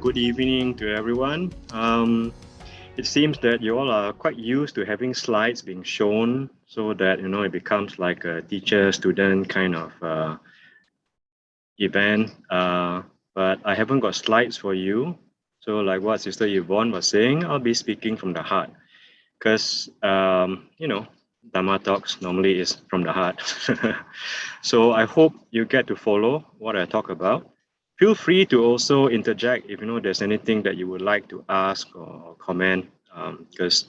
good evening to everyone. It seems that you all are quite used to having slides being shown so that, it becomes like a teacher-student kind of event. But I haven't got slides for you. So like what Sister Yvonne was saying, I'll be speaking from the heart because, Dhamma talks normally is from the heart. So I hope you get to follow what I talk about. Feel free to also interject if there's anything that you would like to ask or comment, because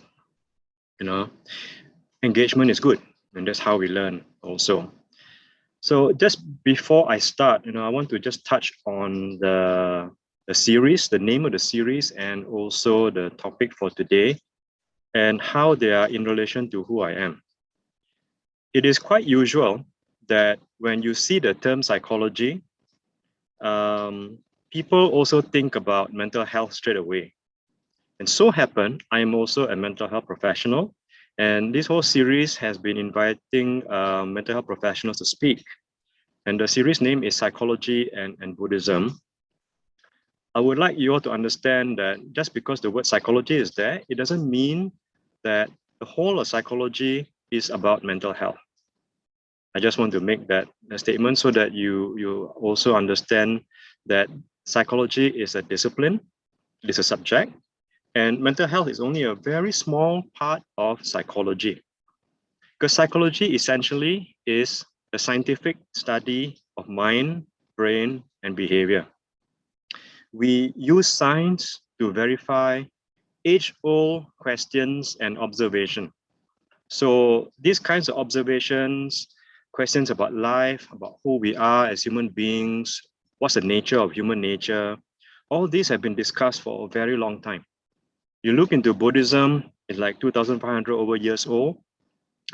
engagement is good and that's how we learn also. So just before I start, I want to just touch on the series, the name of the series, and also the topic for today and how they are in relation to who I am. It is quite usual that when you see the term psychology, people also think about mental health straight away. And so happen, I am also a mental health professional, and this whole series has been inviting mental health professionals to speak. And the series name is Psychology and Buddhism. I would like you all to understand that just because the word psychology is there, it doesn't mean that the whole of psychology is about mental health. I just want to make that statement so that you also understand that psychology is a discipline, it is a subject, and mental health is only a very small part of psychology. Because psychology essentially is the scientific study of mind, brain, and behavior. We use science to verify age-old questions and observation. So these kinds of observations, questions about life, about who we are as human beings, what's the nature of human nature, all these have been discussed for a very long time. You look into Buddhism, it's like 2,500 over years old.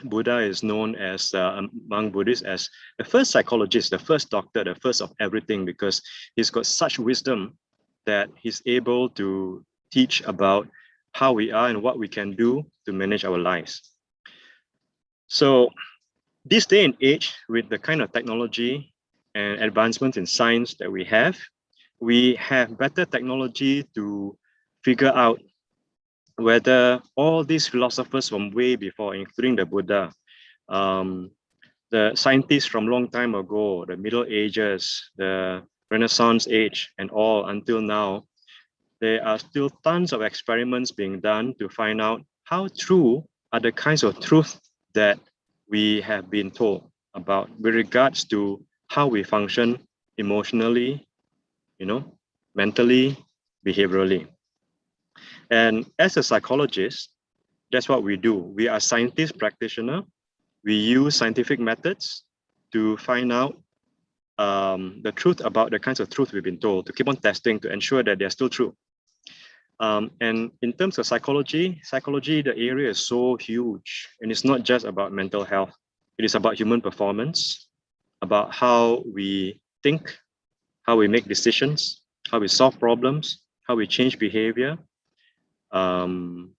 Buddha is known as, among Buddhists, as the first psychologist, the first doctor, the first of everything, because he's got such wisdom that he's able to teach about how we are and what we can do to manage our lives. So this day and age, with the kind of technology and advancements in science that we have better technology to figure out whether all these philosophers from way before, including the Buddha, the scientists from long time ago, the Middle Ages, the Renaissance age, and all until now, there are still tons of experiments being done to find out how true are the kinds of truth that we have been told about with regards to how we function emotionally, mentally, behaviorally. And as a psychologist, that's what we do. We are scientist practitioner. We use scientific methods to find out the truth about the kinds of truth we've been told, to keep on testing to ensure that they're still true. And in terms of psychology, the area is so huge, and it's not just about mental health. It is about human performance, about how we think, how we make decisions, how we solve problems, how we change behavior, and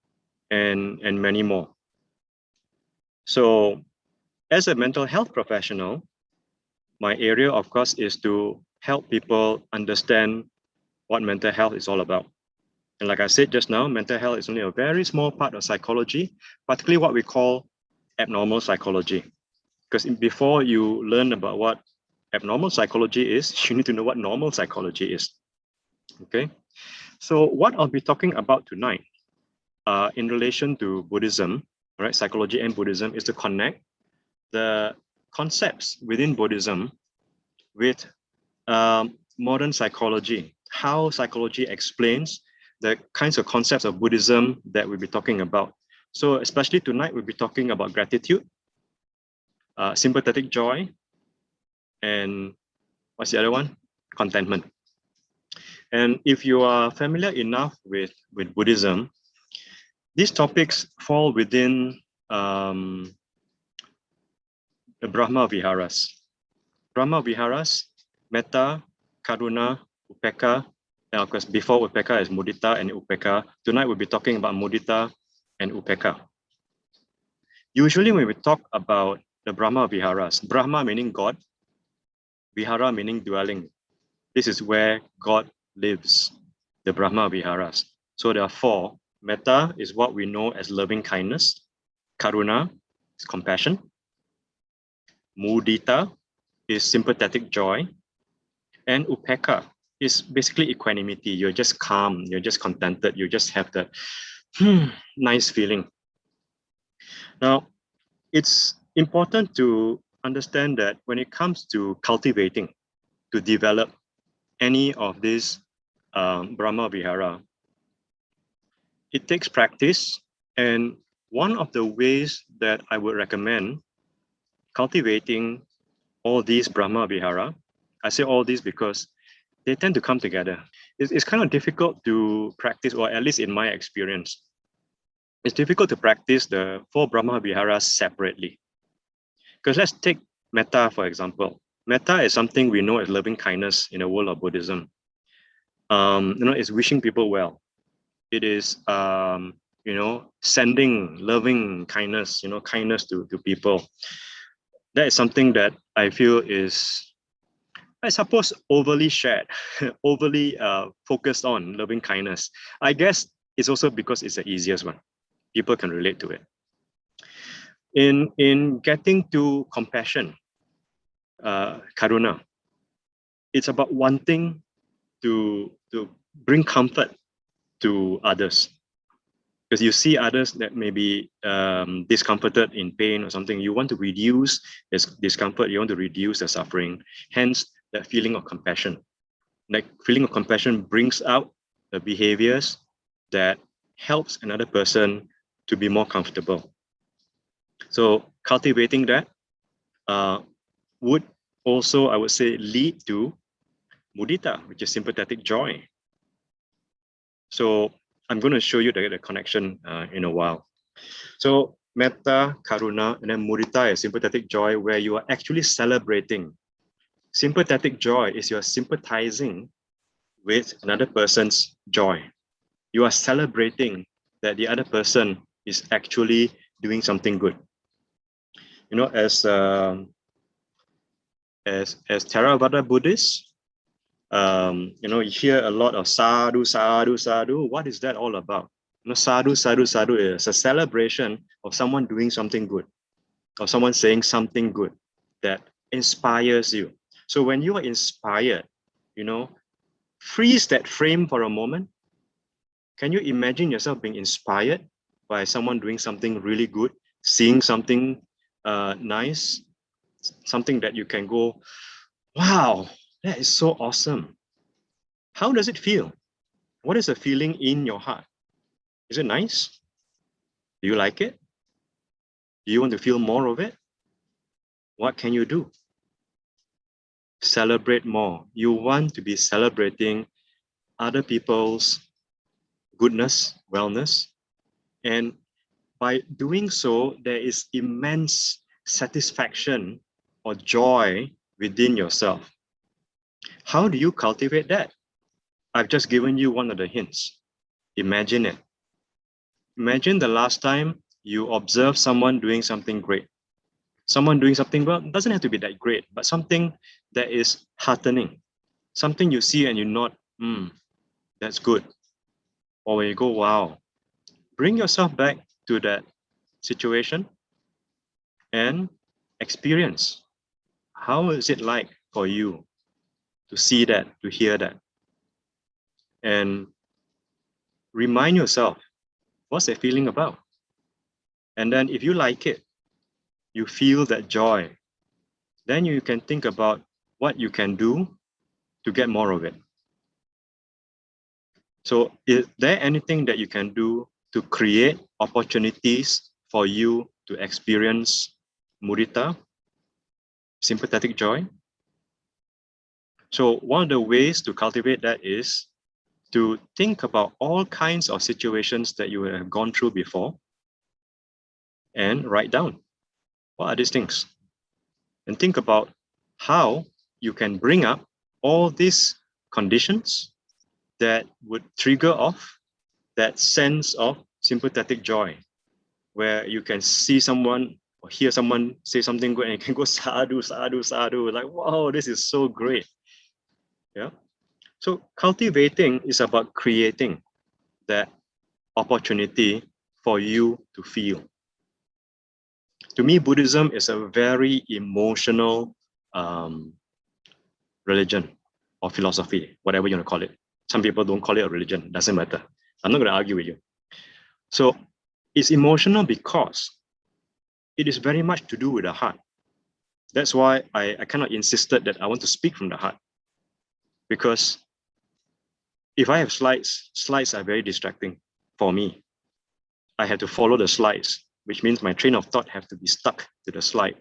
many more. So as a mental health professional, my area, of course, is to help people understand what mental health is all about. And like I said just now, mental health is only a very small part of psychology, particularly what we call abnormal psychology. Because before you learn about what abnormal psychology is, you need to know what normal psychology is. Okay, so what I'll be talking about tonight in relation to Buddhism, right, psychology and Buddhism, is to connect the concepts within Buddhism with modern psychology, how psychology explains the kinds of concepts of Buddhism that we'll be talking about. So especially tonight, we'll be talking about gratitude, sympathetic joy, and what's the other one? Contentment. And if you are familiar enough with Buddhism, these topics fall within the Brahma Viharas. Brahma Viharas, Metta, Karuna, Upekkha, and of course before Upekkha is Mudita and Upekkha. Tonight we'll be talking about Mudita and Upekkha. Usually when we talk about the Brahma Viharas, Brahma meaning God, Vihara meaning dwelling. This is where God lives. the Brahma Viharas. So there are four. Metta is what we know as loving kindness. Karuna is compassion. Mudita is sympathetic joy. And Upekkha is basically equanimity. You're just calm, you're just contented, you just have that nice feeling. Now, it's important to understand that when it comes to cultivating, to develop any of these Brahma Vihara, it takes practice. And one of the ways that I would recommend cultivating all these Brahma Vihara, I say all these because they tend to come together. It's kind of difficult to practice, or at least in my experience, it's difficult to practice the four Brahma Viharas separately. Because let's take metta, for example. Metta is something we know as loving kindness in the world of Buddhism. It's wishing people well. It is, sending loving kindness, kindness to people. That is something that I feel is, I suppose, overly shared, overly focused on loving kindness. I guess it's also because it's the easiest one. People can relate to it. In getting to compassion, karuna, it's about wanting to bring comfort to others. Because you see others that may be discomforted in pain or something, you want to reduce this discomfort, you want to reduce the suffering. Hence, that feeling of compassion. That feeling of compassion brings out the behaviors that helps another person to be more comfortable. So cultivating that would also, I would say, lead to mudita, which is sympathetic joy. So I'm going to show you the connection in a while. So metta, karuna, and then mudita is sympathetic joy, where you are actually celebrating. Sympathetic joy is you're sympathizing with another person's joy. You are celebrating that the other person is actually doing something good. As Theravada Buddhists, you hear a lot of sadhu, sadhu, sadhu. What is that all about? Sadhu, sadhu, sadhu is a celebration of someone doing something good, or someone saying something good that inspires you. So when you are inspired, freeze that frame for a moment. Can you imagine yourself being inspired by someone doing something really good, seeing something nice, something that you can go, wow, that is so awesome. How does it feel? What is the feeling in your heart? Is it nice? Do you like it? Do you want to feel more of it? What can you do? Celebrate more. You want to be celebrating other people's goodness, wellness. And by doing so, there is immense satisfaction or joy within yourself. How do you cultivate that? I've just given you one of the hints. Imagine it. Imagine the last time you observed someone doing something great. Someone doing something, well, it doesn't have to be that great, but something that is heartening. Something you see and you nod, that's good. Or when you go, wow. Bring yourself back to that situation and experience. How is it like for you to see that, to hear that? And remind yourself, what's that feeling about? And then if you like it, you feel that joy, then you can think about what you can do to get more of it. So is there anything that you can do to create opportunities for you to experience mudita, sympathetic joy? So one of the ways to cultivate that is to think about all kinds of situations that you have gone through before and write down, what are these things? And think about how you can bring up all these conditions that would trigger off that sense of sympathetic joy, where you can see someone or hear someone say something good and you can go sadhu, sadhu, sadhu, like, wow, this is so great. Yeah. So cultivating is about creating that opportunity for you to feel. To me, Buddhism is a very emotional religion or philosophy, whatever you want to call it. Some people don't call it a religion, doesn't matter. I'm not going to argue with you. So it's emotional because it is very much to do with the heart. That's why I kind of insisted that I want to speak from the heart. Because if I have slides are very distracting for me. I have to follow the slides, which means my train of thought have to be stuck to the slide.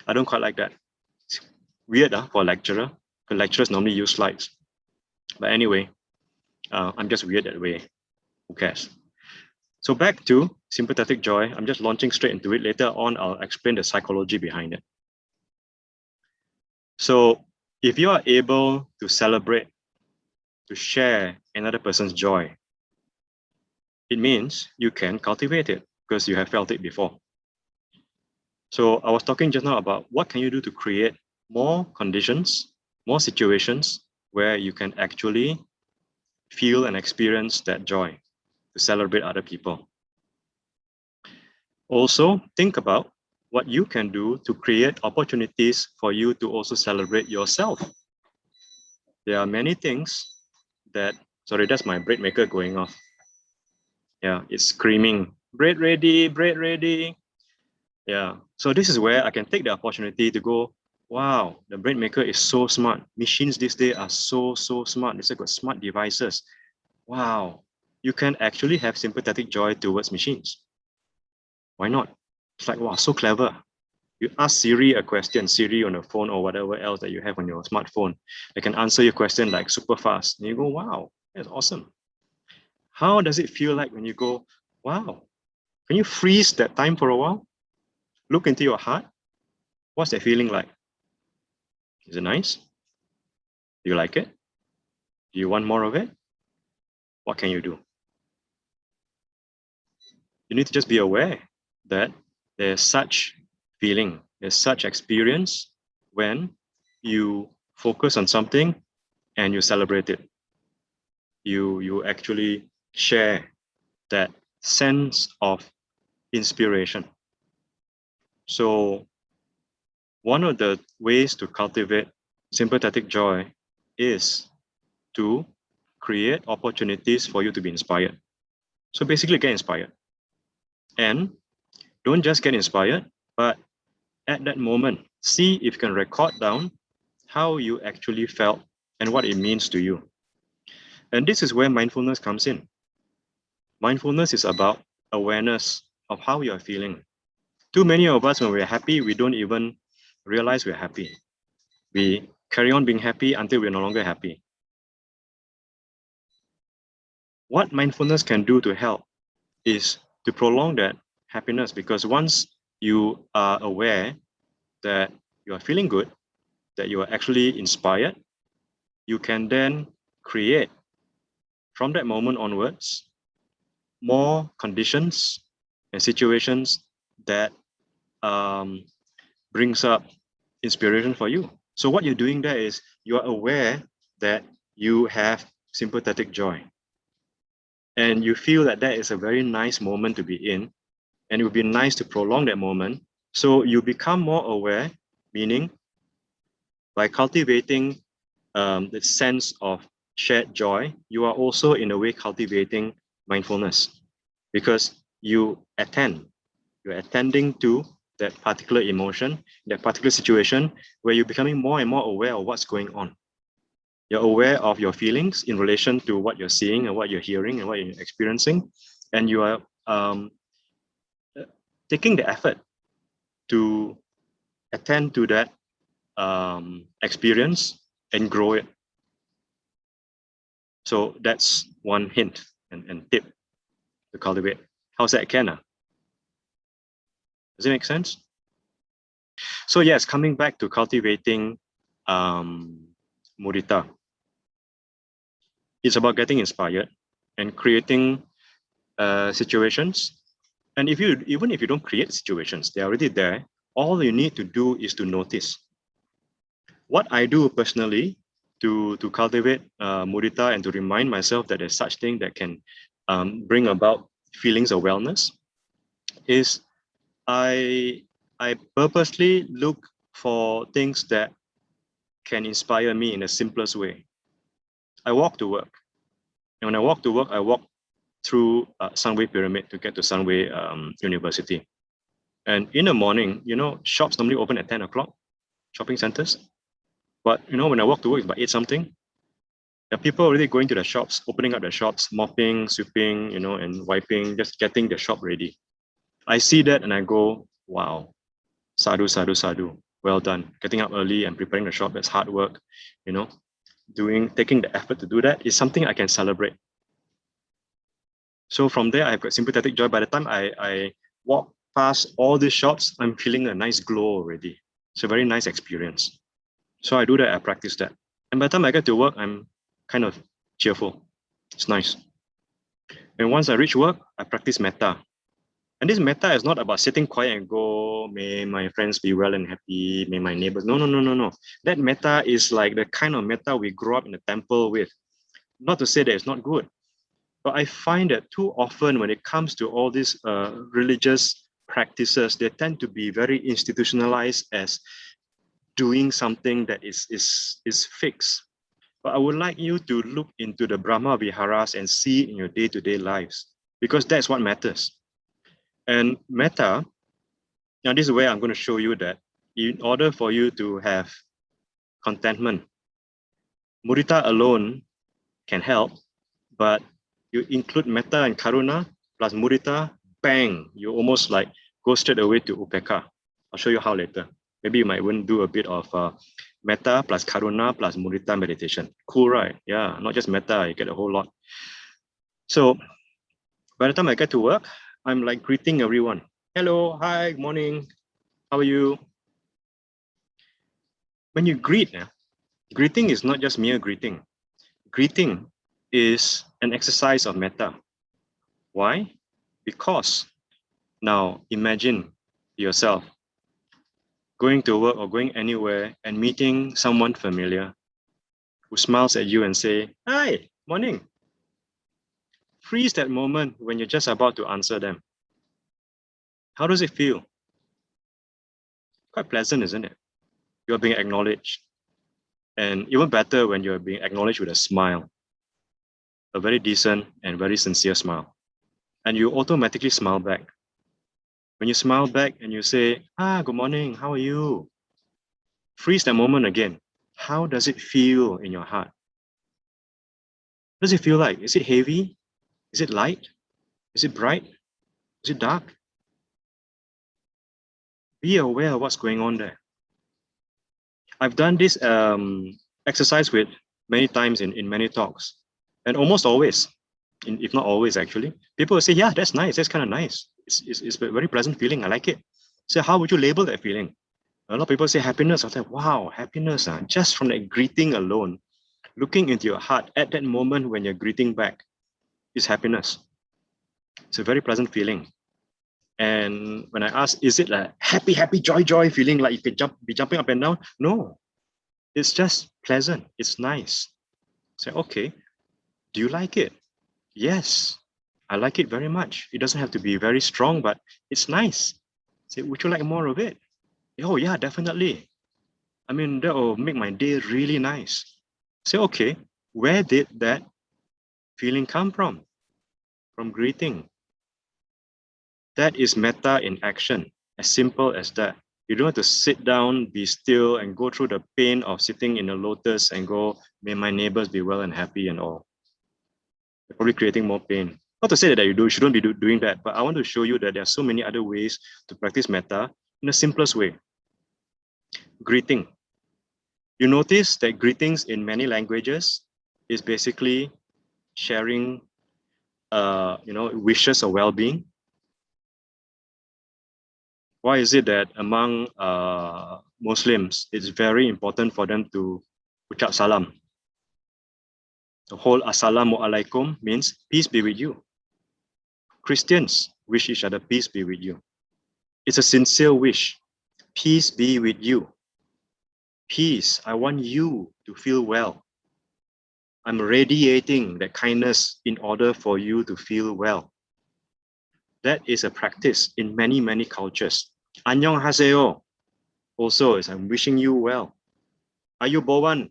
I don't quite like that. It's weird for a lecturer. The lecturers normally use slides. But anyway, I'm just weird that way. Who cares? So back to sympathetic joy. I'm just launching straight into it. Later on, I'll explain the psychology behind it. So if you are able to celebrate, to share another person's joy, it means you can cultivate it because you have felt it before. So I was talking just now about what can you do to create more conditions, more situations where you can actually feel and experience that joy to celebrate other people. Also, think about what you can do to create opportunities for you to also celebrate yourself. There are many things that, sorry, that's my bread maker going off. Yeah, it's screaming, bread ready, bread ready. Yeah, so this is where I can take the opportunity to go, wow, the bread maker is so smart. Machines these days are so smart. They've got smart devices. Wow, you can actually have sympathetic joy towards machines. Why not? It's like, wow, so clever. You ask Siri a question, Siri on the phone or whatever else that you have on your smartphone, they can answer your question like super fast. And you go, wow, that's awesome. How does it feel like when you go, wow? Can you freeze that time for a while? Look into your heart. What's that feeling like? Is it nice? Do you like it? Do you want more of it? What can you do? You need to just be aware that there's such feeling, there's such experience when you focus on something and you celebrate it. You actually share that sense of inspiration. So one of the ways to cultivate sympathetic joy is to create opportunities for you to be inspired. So basically get inspired. And don't just get inspired, but at that moment, see if you can record down how you actually felt and what it means to you. And this is where mindfulness comes in. Mindfulness is about awareness of how you are feeling. Too many of us, when we're happy, we don't even realize we're happy. We carry on being happy until we're no longer happy. What mindfulness can do to help is to prolong that happiness, because once you are aware that you are feeling good, that you are actually inspired, you can then create from that moment onwards more conditions and situations that brings up inspiration for you. So what you're doing there is you are aware that you have sympathetic joy, and you feel that that is a very nice moment to be in, and it would be nice to prolong that moment. So you become more aware, meaning by cultivating the sense of shared joy, you are also in a way cultivating mindfulness, because you're attending to that particular emotion, that particular situation, where you're becoming more and more aware of what's going on. You're aware of your feelings in relation to what you're seeing and what you're hearing and what you're experiencing, and you are taking the effort to attend to that experience and grow it. So that's one hint and tip to cultivate. How's that, Ken? Does it make sense? So yes, coming back to cultivating mudita, it's about getting inspired and creating situations. And even if you don't create situations, they're already there. All you need to do is to notice. What I do personally to cultivate mudita and to remind myself that there's such thing that can bring about feelings of wellness is I purposely look for things that can inspire me in the simplest way. I walk to work. And when I walk to work, I walk through Sunway Pyramid to get to Sunway University. And in the morning, shops normally open at 10 o'clock, shopping centers. But, when I walk to work, it's about 8 something. There are people already going to the shops, opening up the shops, mopping, sweeping, and wiping, just getting the shop ready. I see that and I go, wow, sadhu, sadhu, sadhu. Well done. Getting up early and preparing the shop, that's hard work. Taking the effort to do that is something I can celebrate. So from there, I've got sympathetic joy. By the time I walk past all these shops, I'm feeling a nice glow already. It's a very nice experience. So I do that, I practice that. And by the time I get to work, I'm kind of cheerful. It's nice. And once I reach work, I practice metta. And this metta is not about sitting quiet and go, may my friends be well and happy, may my neighbors. No. That metta is like the kind of metta we grew up in the temple with. Not to say that it's not good, but I find that too often when it comes to all these religious practices, they tend to be very institutionalized as doing something that is fixed. But I would like you to look into the Brahma Viharas and see it in your day-to-day lives, because that's what matters. And metta, now this is where I'm going to show you that in order for you to have contentment, mudita alone can help, but you include metta and karuna plus mudita, bang, you almost like go straight away to upeka. I'll show you how later. Maybe you might even do a bit of metta plus karuna plus mudita meditation. Cool, right? Yeah, not just metta, you get a whole lot. So by the time I get to work, I'm like greeting everyone. Hello, hi, good morning. How are you? When you greet, greeting is not just mere greeting. Greeting is an exercise of metta. Why? Because now imagine yourself going to work or going anywhere and meeting someone familiar who smiles at you and say, hi, morning. Freeze that moment when you're just about to answer them. How does it feel? Quite pleasant, isn't it? You're being acknowledged. And even better when you're being acknowledged with a smile, a very decent and very sincere smile. And you automatically smile back. When you smile back and you say, good morning, how are you? Freeze that moment again. How does it feel in your heart? What does it feel like? Is it heavy? Is it light? Is it bright? Is it dark? Be aware of what's going on there. I've done this exercise with many times in many talks, and almost always, if not always actually, people will say, yeah, that's nice, that's kind of nice. It's a very pleasant feeling, I like it. So how would you label that feeling? A lot of people say happiness. I was like, wow, happiness. Just from that greeting alone, looking into your heart at that moment when you're greeting back is happiness. It's a very pleasant feeling. And when I ask, is it a happy, joy feeling like you could be jumping up and down? No, it's just pleasant. It's nice. Say, okay, do you like it? Yes, I like it very much. It doesn't have to be very strong, but it's nice. Say, would you like more of it? Oh yeah, definitely. I mean, that will make my day really nice. Say, okay, where did that feeling come from? From greeting. That is metta in action, as simple as that. You don't have to sit down, be still, and go through the pain of sitting in a lotus and go, may my neighbors be well and happy and all. You're probably creating more pain. Not to say that you shouldn't be doing that, but I want to show you that there are so many other ways to practice metta in the simplest way. Greeting. You notice that greetings in many languages is basically sharing wishes of well-being. Why is it that among Muslims, it's very important for them to ucap salam? The whole assalamu alaikum means peace be with you. Christians wish each other peace be with you. It's a sincere wish. Peace be with you. Peace. I want you to feel well. I'm radiating that kindness in order for you to feel well. That is a practice in many, many cultures. Annyeonghaseyo also is I'm wishing you well. Ayubowan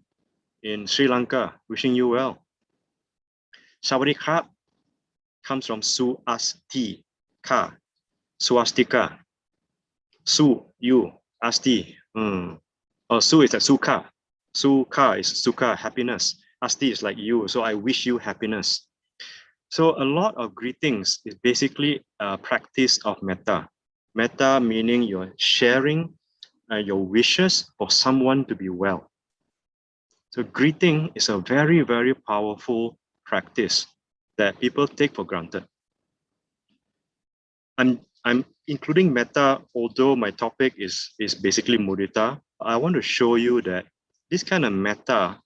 in Sri Lanka, wishing you well. Sawadee krap comes from suastika, swastika. Su, you, asti. Su is a sukha. Sukha is sukha, happiness. Asti is like you, so I wish you happiness. So a lot of greetings is basically a practice of metta. Metta meaning you're sharing your wishes for someone to be well. So greeting is a very, very powerful practice that people take for granted. I'm including metta, although my topic is basically mudita. I want to show you that this kind of metta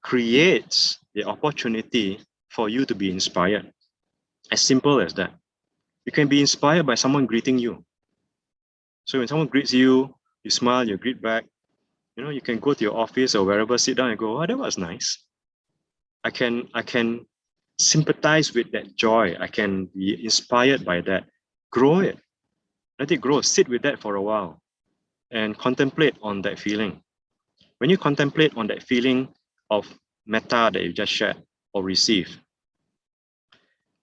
creates the opportunity for you to be inspired. As simple as that. You can be inspired by someone greeting you. So when someone greets you, you smile, you greet back. You can go to your office or wherever, sit down and go, oh, that was nice. I can sympathize with that joy. I can be inspired by that. Grow it. Let it grow. Sit with that for a while and contemplate on that feeling. When you contemplate on that feeling of metta that you just shared or received,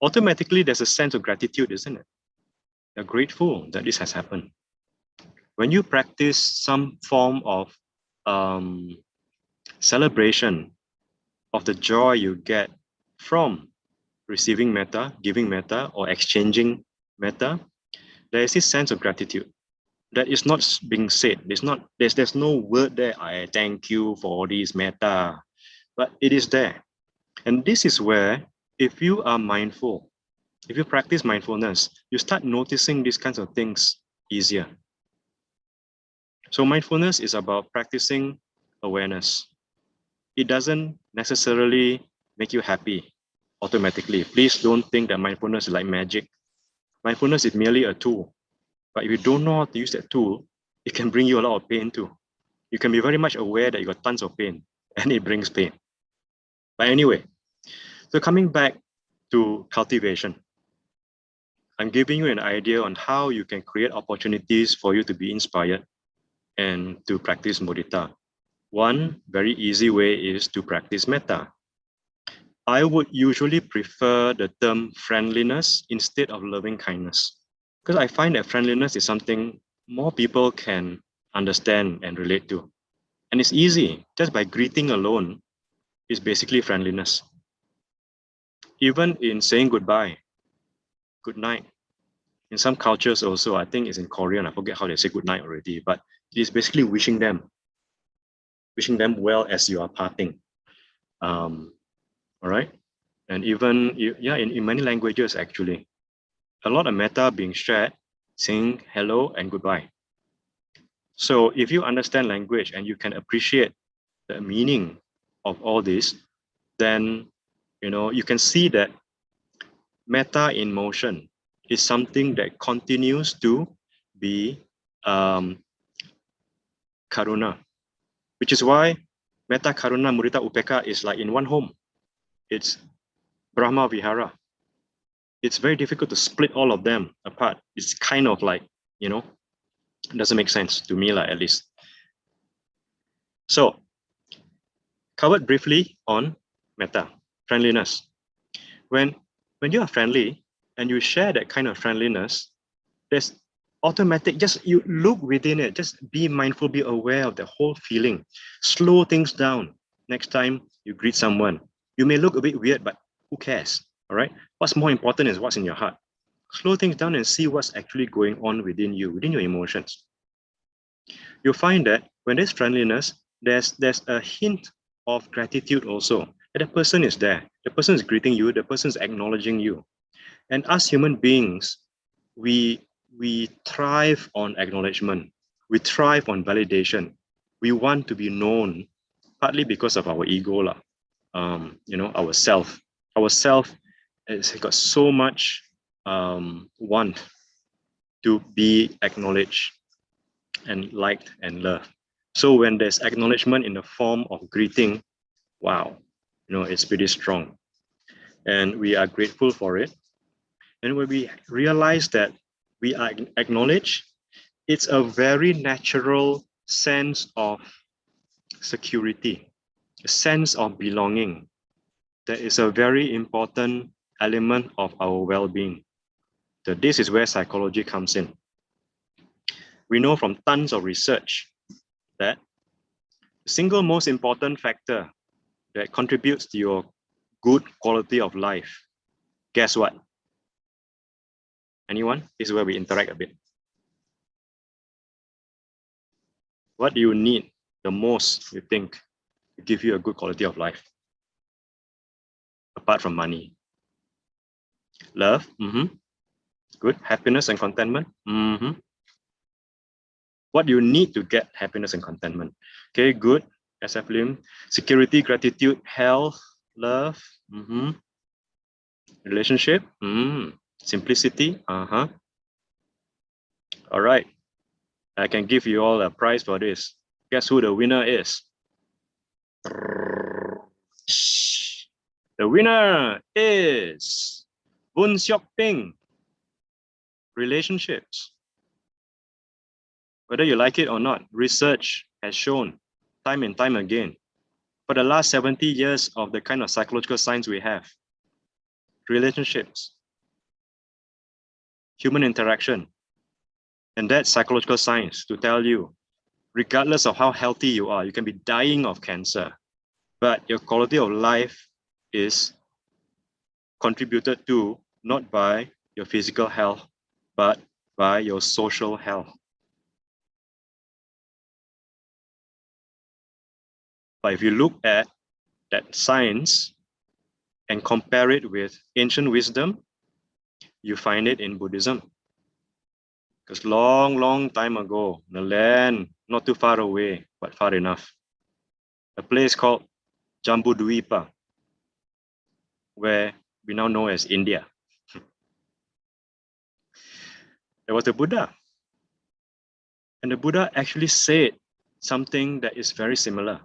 automatically there's a sense of gratitude, isn't it? You're grateful that this has happened. When you practice some form of celebration of the joy you get from receiving metta, giving metta, or exchanging metta, there is this sense of gratitude that is not being said. There's no word there, I thank you for this metta, but it is there. And this is where, if you are mindful, if you practice mindfulness, you start noticing these kinds of things easier. So mindfulness is about practicing awareness. It doesn't necessarily make you happy automatically. Please don't think that mindfulness is like magic. Mindfulness is merely a tool. But if you don't know how to use that tool, it can bring you a lot of pain too. You can be very much aware that you got tons of pain and it brings pain. But anyway, so coming back to cultivation, I'm giving you an idea on how you can create opportunities for you to be inspired and to practice mudita. One very easy way is to practice metta. I would usually prefer the term friendliness instead of loving kindness, because I find that friendliness is something more people can understand and relate to. And it's easy, just by greeting alone is basically friendliness. Even in saying goodbye, good night. In some cultures also, I think it's in Korean, I forget how they say good night already, but it is basically wishing them well as you are parting. All right. And even, in many languages, actually, a lot of metta being shared, saying hello and goodbye. So if you understand language and you can appreciate the meaning of all this, then you can see that metta in motion is something that continues to be karuna, which is why metta, karuna, mudita, upekkha is like in one home. It's Brahma Vihara. It's very difficult to split all of them apart. It's kind of like, it doesn't make sense to me, at least. So, covered briefly on metta, friendliness. When you are friendly and you share that kind of friendliness, there's automatic, just you look within it, just be mindful, be aware of the whole feeling. Slow things down. Next time you greet someone, you may look a bit weird, but who cares? All right. What's more important is what's in your heart. Slow things down and see what's actually going on within you, within your emotions. You'll find that when there's friendliness, there's a hint of gratitude also. That the person is there, the person is greeting you, the person is acknowledging you. And us human beings, we thrive on acknowledgement. We thrive on validation. We want to be known, partly because of our ego, our self. Our self has got so much want to be acknowledged and liked and loved. So when there's acknowledgement in the form of greeting, wow, It's pretty strong. And we are grateful for it. And when we realize that we are acknowledged, it's a very natural sense of security, a sense of belonging. That is a very important element of our well-being. So this is where psychology comes in. We know from tons of research that the single most important factor that contributes to your good quality of life, guess what? Anyone? This is where we interact a bit. What do you need the most, you think, to give you a good quality of life? Apart from money. Love, good. Happiness and contentment, What do you need to get happiness and contentment? Okay, good. SF Lim. Security, gratitude, health, love, relationship, simplicity, All right. I can give you all a prize for this. Guess who the winner is? The winner is Boon Siok Ping. Relationships. Whether you like it or not, research has shown time and time again, for the last 70 years of the kind of psychological science we have, relationships, human interaction, and that's psychological science to tell you, regardless of how healthy you are, you can be dying of cancer, but your quality of life is contributed to not by your physical health, but by your social health. But if you look at that science and compare it with ancient wisdom, you find it in Buddhism. Because long time ago, in a land not too far away, but far enough, a place called Jambudvipa, where we now know as India. There was a Buddha. And the Buddha actually said something that is very similar.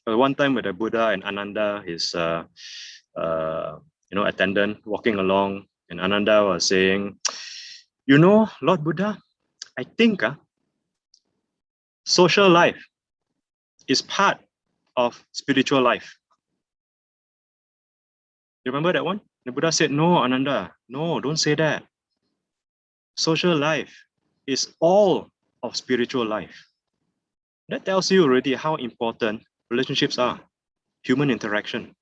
One time with the Buddha and Ananda, his attendant, walking along, and Ananda was saying, Lord Buddha, I think social life is part of spiritual life. You remember that one? The Buddha said, no, Ananda, no, don't say that. Social life is all of spiritual life. That tells you already how important relationships are, human interaction.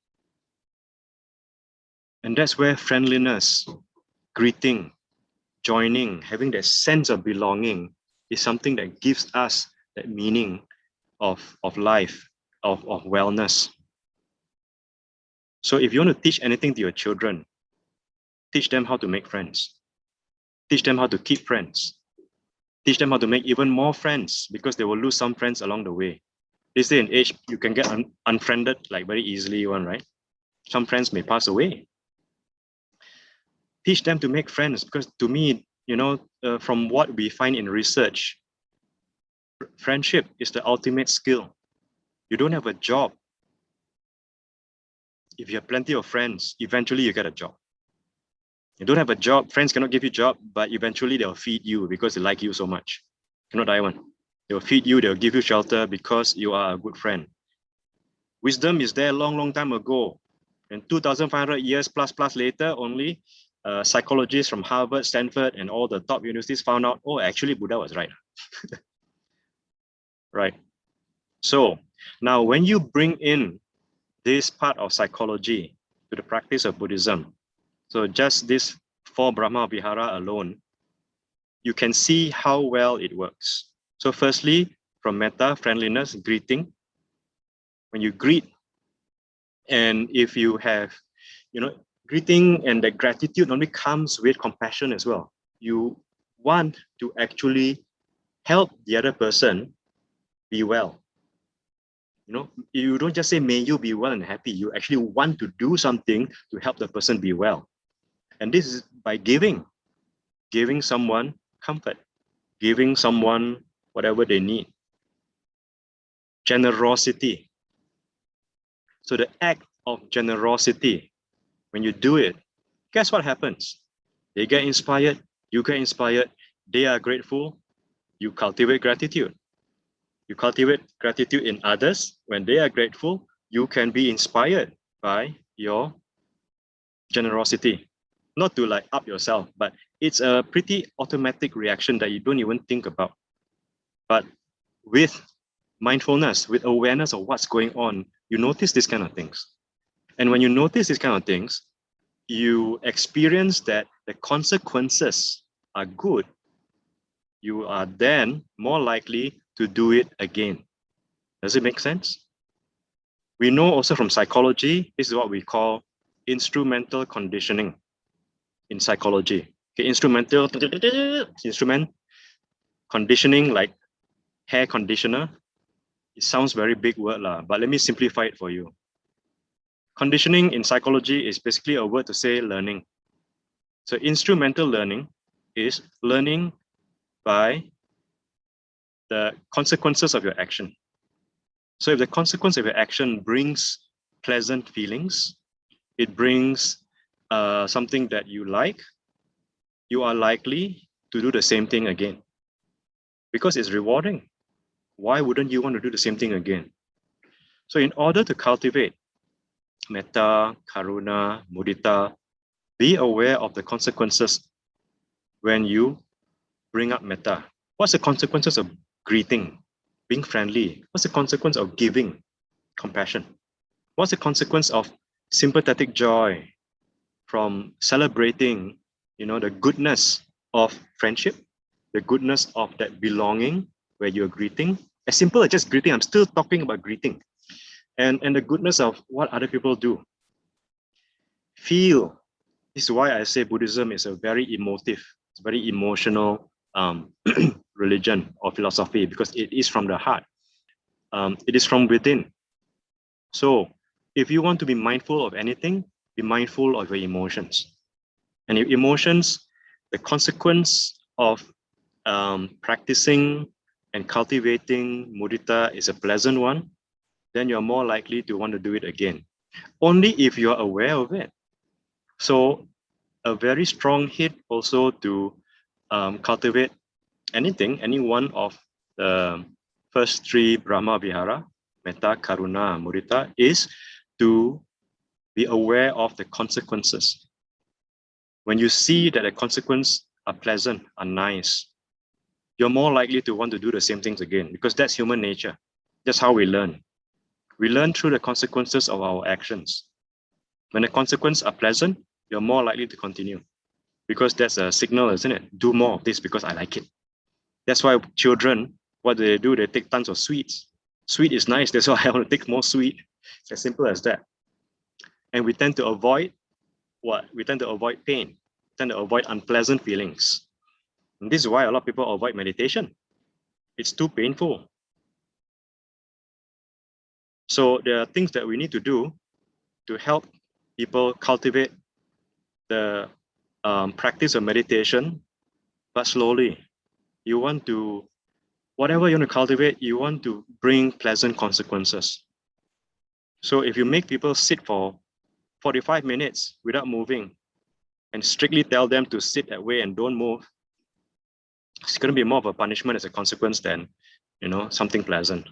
And that's where friendliness, greeting, joining, having that sense of belonging is something that gives us that meaning of life, of wellness. So if you want to teach anything to your children, teach them how to make friends. Teach them how to keep friends. Teach them how to make even more friends, because they will lose some friends along the way. This day and age, you can get unfriended like very easily, right? Some friends may pass away. Teach them to make friends, because to me, from what we find in research, friendship is the ultimate skill. You don't have a job. If you have plenty of friends, eventually you get a job. You don't have a job, friends cannot give you a job, but eventually they'll feed you because they like you so much. Cannot die one. They'll feed you, they'll give you shelter because you are a good friend. Wisdom is there long time ago. And 2,500 years plus later, only psychologists from Harvard, Stanford, and all the top universities found out, oh, actually Buddha was right. Right. So now when you bring in this part of psychology to the practice of Buddhism, so just this 4 Brahma Vihara alone, you can see how well it works. So firstly, from metta, friendliness, greeting, when you greet, and if you have, greeting and the gratitude normally comes with compassion as well. You want to actually help the other person be well. You don't just say, may you be well and happy. You actually want to do something to help the person be well. And this is by giving someone comfort, giving someone whatever they need. Generosity. So the act of generosity, when you do it, guess what happens? They get inspired, you get inspired, they are grateful, you cultivate gratitude. You cultivate gratitude in others. When they are grateful, you can be inspired by your generosity. Not to like up yourself, but it's a pretty automatic reaction that you don't even think about. But with mindfulness, with awareness of what's going on, you notice these kind of things. And when you notice these kind of things, you experience that the consequences are good. You are then more likely to do it again. Does it make sense? We know also from psychology, this is what we call instrumental conditioning in psychology. Okay, instrument conditioning, like hair conditioner. It sounds very big word, but let me simplify it for you. Conditioning in psychology is basically a word to say learning. So instrumental learning is learning by the consequences of your action. So if the consequence of your action brings pleasant feelings, it brings something that you like, you are likely to do the same thing again because it's rewarding. Why wouldn't you want to do the same thing again? So in order to cultivate metta, karuna, mudita, be aware of the consequences when you bring up metta. What's the consequences of greeting, being friendly? What's the consequence of giving, compassion? What's the consequence of sympathetic joy from celebrating, the goodness of friendship, the goodness of that belonging where you're greeting? As simple as just greeting, I'm still talking about greeting. And the goodness of what other people do. Feel. This is why I say Buddhism is a very emotive, it's very emotional religion or philosophy, because it is from the heart. It is from within. So if you want to be mindful of anything, be mindful of your emotions. And your emotions, the consequence of practicing and cultivating mudita is a pleasant one, then you're more likely to want to do it again. Only if you're aware of it. So a very strong hit also to cultivate anything, any one of the first three Brahma Vihara, metta, karuna, mudita, is to be aware of the consequences. When you see that the consequences are pleasant, are nice, you're more likely to want to do the same things again, because that's human nature. That's how we learn. We learn through the consequences of our actions. When the consequences are pleasant, you're more likely to continue, because that's a signal, isn't it? Do more of this because I like it. That's why children, what do? They take tons of sweets. Sweet is nice, that's why I want to take more sweet. It's as simple as that. And we tend to avoid what? We tend to avoid pain, tend to avoid unpleasant feelings. And this is why a lot of people avoid meditation. It's too painful. So there are things that we need to do to help people cultivate the practice of meditation, but slowly. You want to, whatever you want to cultivate, you want to bring pleasant consequences. So if you make people sit for 45 minutes without moving and strictly tell them to sit that way and don't move, it's going to be more of a punishment as a consequence than, something pleasant.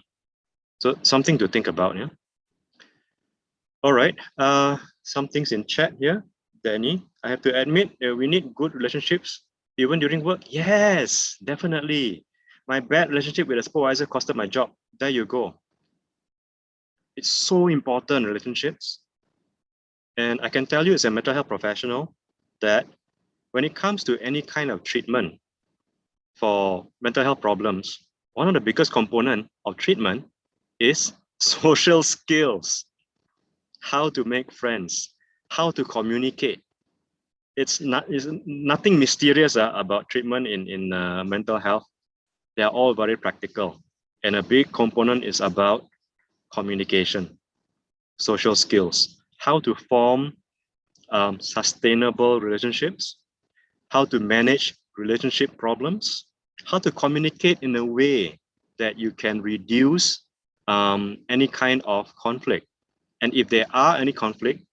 So something to think about, yeah. All right, some things in chat here. Danny, I have to admit, we need good relationships even during work. Yes, definitely. My bad relationship with a supervisor costed my job. There you go. It's so important, relationships. And I can tell you as a mental health professional that when it comes to any kind of treatment for mental health problems, one of the biggest component of treatment is social skills. How to make friends, how to communicate. It's nothing mysterious about treatment in mental health. They are all very practical. And a big component is about communication, social skills, how to form sustainable relationships, how to manage relationship problems, how to communicate in a way that you can reduce any kind of conflict And if there are any conflict,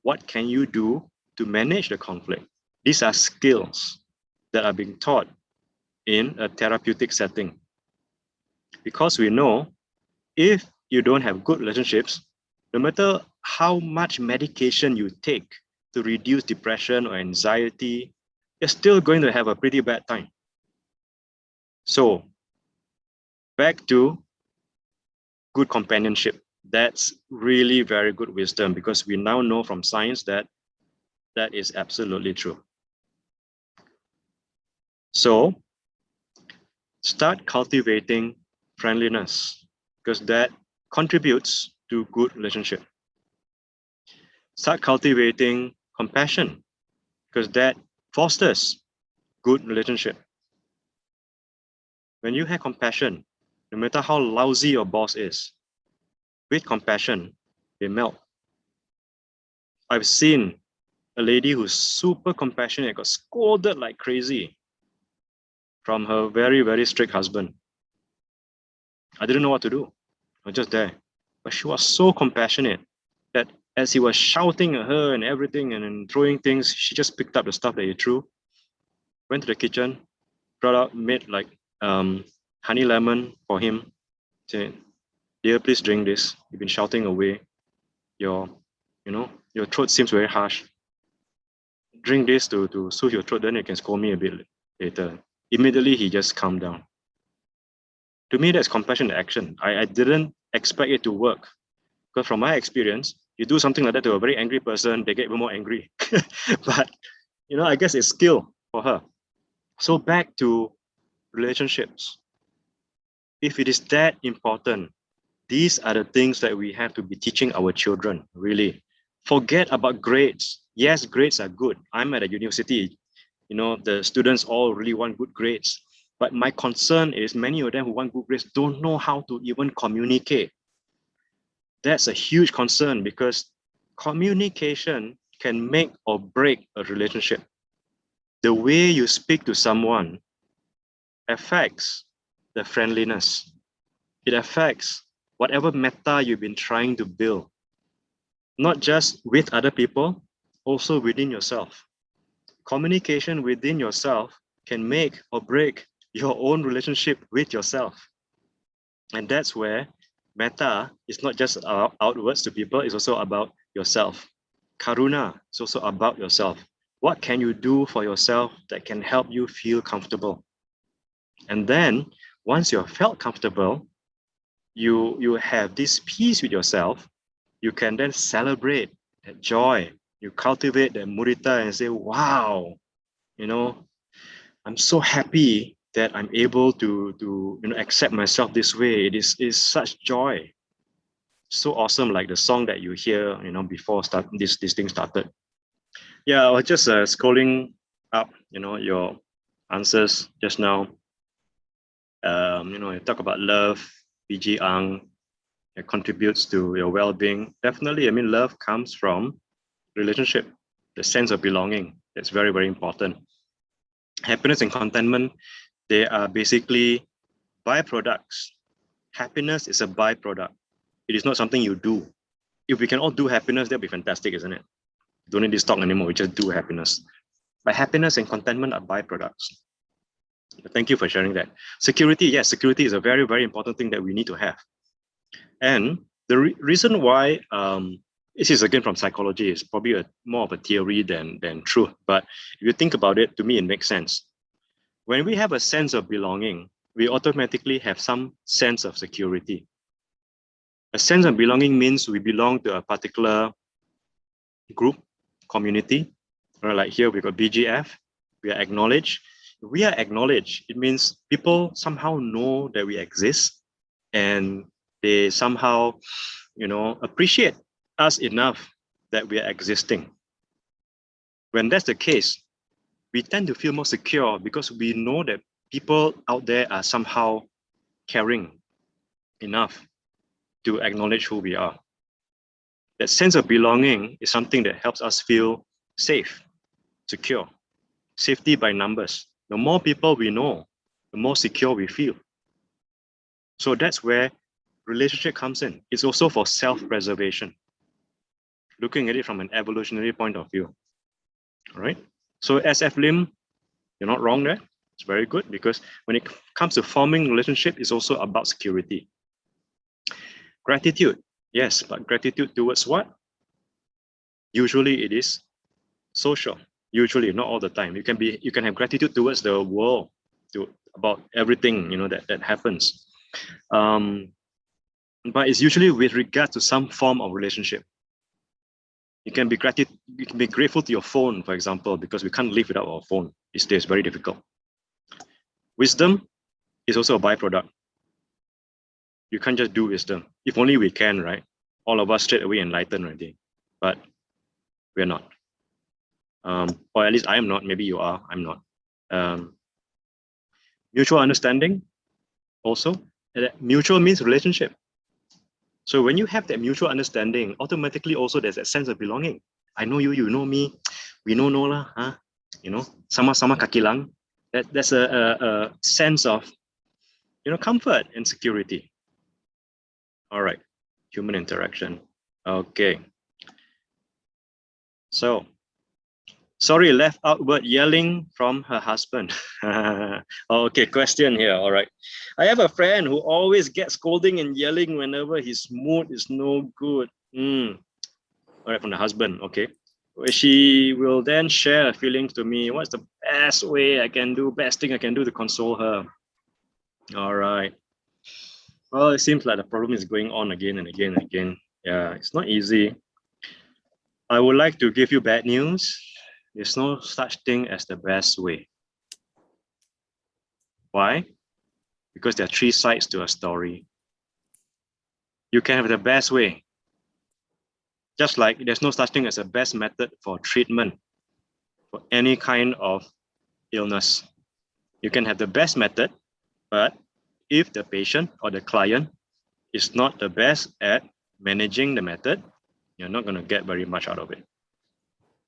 what can you do to manage the conflict? These are skills that are being taught in a therapeutic setting. Because we know if you don't have good relationships, no matter how much medication you take to reduce depression or anxiety, you're still going to have a pretty bad time. So back to good companionship. That's really very good wisdom, because we now know from science that that is absolutely true. So start cultivating friendliness, because that contributes to good relationship. Start cultivating compassion, because that fosters good relationship. When you have compassion, no matter how lousy your boss is, with compassion, they melt. I've seen a lady who's super compassionate got scolded like crazy from her very, very strict husband. I didn't know what to do. I was just there. But she was so compassionate that as he was shouting at her and everything and then throwing things, she just picked up the stuff that he threw, went to the kitchen, brought out, made like honey lemon for him, said, "Dear, please drink this. You've been shouting away. Your throat seems very harsh. Drink this to soothe your throat, then you can scold me a bit later." Immediately, he just calmed down. To me, that's compassionate action. I didn't expect it to work, because from my experience, you do something like that to a very angry person, they get even more angry. But I guess it's skill for her. So back to relationships. If it is that important, these are the things that we have to be teaching our children, really. Forget about grades. Yes, grades are good. I'm at a university. The students all really want good grades. But my concern is many of them who want good grades don't know how to even communicate. That's a huge concern, because communication can make or break a relationship. The way you speak to someone affects the friendliness. It affects whatever metta you've been trying to build, not just with other people, also within yourself. Communication within yourself can make or break your own relationship with yourself. And that's where metta is not just outwards to people, it's also about yourself. Karuna is also about yourself. What can you do for yourself that can help you feel comfortable? And then once you're felt comfortable, you have this peace with yourself, you can then celebrate that joy. You cultivate that mudita and say, wow, I'm so happy that I'm able to accept myself this way. It is such joy. So awesome, like the song that you hear, before this thing started. Yeah, I was just scrolling up, your answers just now. You talk about love, PG Ang, it contributes to your well-being. Definitely, love comes from relationship, the sense of belonging. That's very, very important. Happiness and contentment, they are basically byproducts. Happiness is a byproduct. It is not something you do. If we can all do happiness, that'd be fantastic, isn't it? Don't need this talk anymore, we just do happiness. But happiness and contentment are byproducts. Thank you for sharing that. Security, yes, security is a very, very important thing that we need to have. And the reason why, this is again from psychology, is probably more of a theory than truth. But if you think about it, to me, it makes sense. When we have a sense of belonging, we automatically have some sense of security. A sense of belonging means we belong to a particular group, community. Like here, we've got BGF, we are acknowledged. We are acknowledged. It means people somehow know that we exist, and they somehow, appreciate us enough that we are existing. When that's the case, we tend to feel more secure, because we know that people out there are somehow caring enough to acknowledge who we are. That sense of belonging is something that helps us feel safe, secure. Safety by numbers. The more people we know, the more secure we feel. So that's where relationship comes in. It's also for self-preservation. looking at it from an evolutionary point of view. All right. So SF Lim, you're not wrong there. It's very good because when it comes to forming relationship, it's also about security. Gratitude, yes, but gratitude towards what? Usually it is social. Usually, not all the time. You can have gratitude towards the world, about everything that happens. But it's usually with regard to some form of relationship. You can be grateful to your phone, for example, because we can't live without our phone these days. Very difficult. Wisdom is also a byproduct. You can't just do wisdom. If only we can, right? All of us straight away enlightened already, but we're not. Or at least I am not. Maybe you are. I'm not. Mutual understanding also. Mutual means relationship. So when you have that mutual understanding, automatically also there's that sense of belonging. I know you, you know me, we know lah, huh? Sama-sama kaki lang. That's a sense of comfort and security. All right, human interaction. Okay. So, sorry, left out word yelling from her husband. Okay, question here. All right. I have a friend who always gets scolding and yelling whenever his mood is no good. All right, from the husband. Okay. She will then share her feelings to me. What's the best thing I can do to console her? All right. Well, it seems like the problem is going on again and again and again. Yeah, it's not easy. I would like to give you bad news. There's no such thing as the best way. Why? Because there are three sides to a story. You can have the best way. Just like there's no such thing as a best method for treatment for any kind of illness. You can have the best method, but if the patient or the client is not the best at managing the method, you're not going to get very much out of it.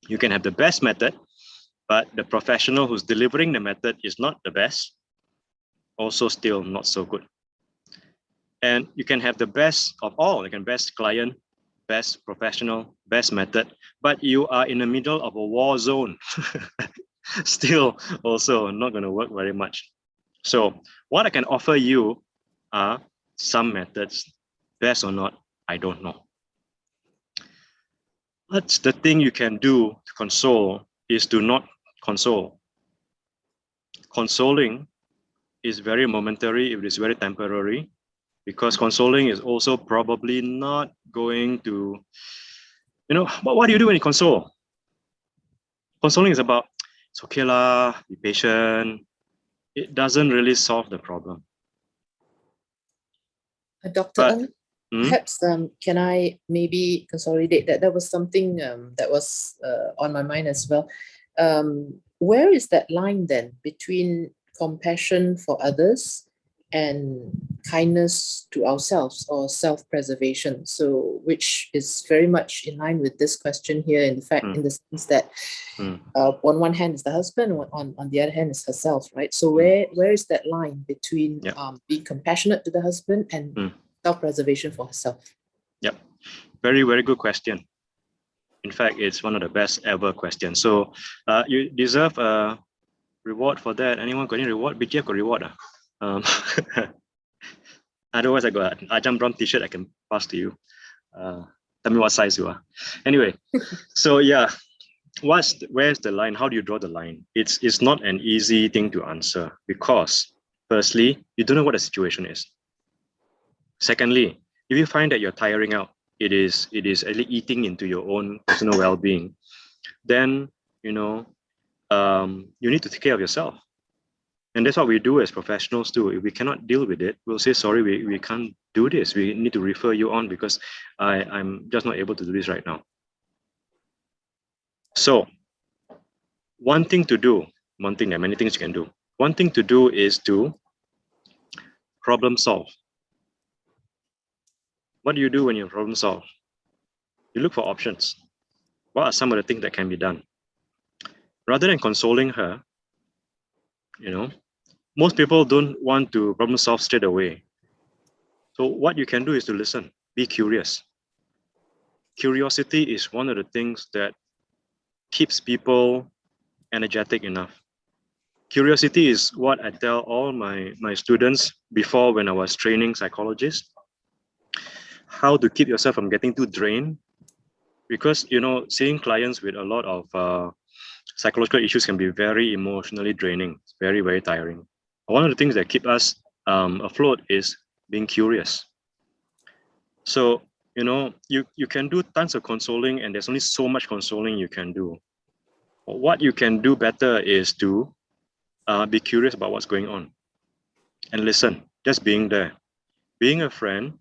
You can have the best method, but the professional who's delivering the method is not the best, also still not so good. And you can have the best of all. You can best client, best professional, best method, but you are in the middle of a war zone. Still also not going to work very much. So what I can offer you are some methods. Best or not, I don't know. What's the thing you can do to console is to not console. Consoling is very momentary, it is very temporary, because consoling is also probably not going to, what do you do when you console? Consoling is about, it's okay lah, be patient. It doesn't really solve the problem. Dr. Ng, perhaps can I maybe consolidate that? That was something that was on my mind as well. Where is that line then between compassion for others and kindness to ourselves, or self-preservation? So, which is very much in line with this question here, in fact, in the sense that on one hand is the husband, on the other hand is herself, right? So where is that line between being compassionate to the husband and self-preservation for herself? Yep, very, very good question. In fact, it's one of the best ever questions. So you deserve a reward for that. Anyone got any reward? BTF got reward. Otherwise, I got an Ajahn Brahm t-shirt I can pass to you. Tell me what size you are. Anyway, so yeah, where's the line? How do you draw the line? It's not an easy thing to answer, because firstly, you don't know what the situation is. Secondly, if you find that you're tiring out, it is actually eating into your own personal well-being, then you need to take care of yourself. And that's what we do as professionals too. If we cannot deal with it, we'll say, sorry, we can't do this. We need to refer you on because I'm just not able to do this right now. So one thing to do, one thing, there are many things you can do. One thing to do is to problem solve. What do you do when you problem solve? You look for options. What are some of the things that can be done? Rather than consoling her, most people don't want to problem solve straight away. So what you can do is to listen, be curious. curiosity is one of the things that keeps people energetic enough. Curiosity is what I tell all my students before when I was training psychologists, how to keep yourself from getting too drained. Because, seeing clients with a lot of psychological issues can be very emotionally draining. It's very, very tiring. One of the things that keep us afloat is being curious. So, you can do tons of consoling, and there's only so much consoling you can do. What you can do better is to be curious about what's going on and listen, just being there, being a friend,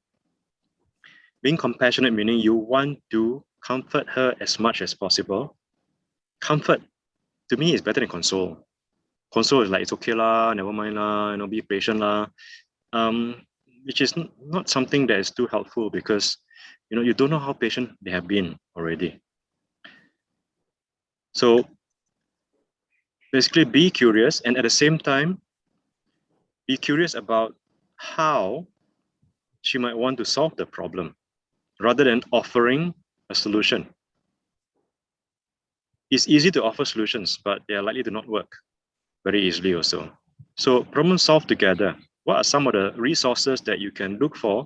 being compassionate, meaning you want to comfort her as much as possible. Comfort to me is better than console. Console is like, it's okay lah, never mind lah, be patient lah, which is not something that is too helpful, because you don't know how patient they have been already. So basically, be curious, and at the same time, be curious about how she might want to solve the problem, rather than offering a solution. It's easy to offer solutions, but they are likely to not work very easily also. So problem solve together. What are some of the resources that you can look for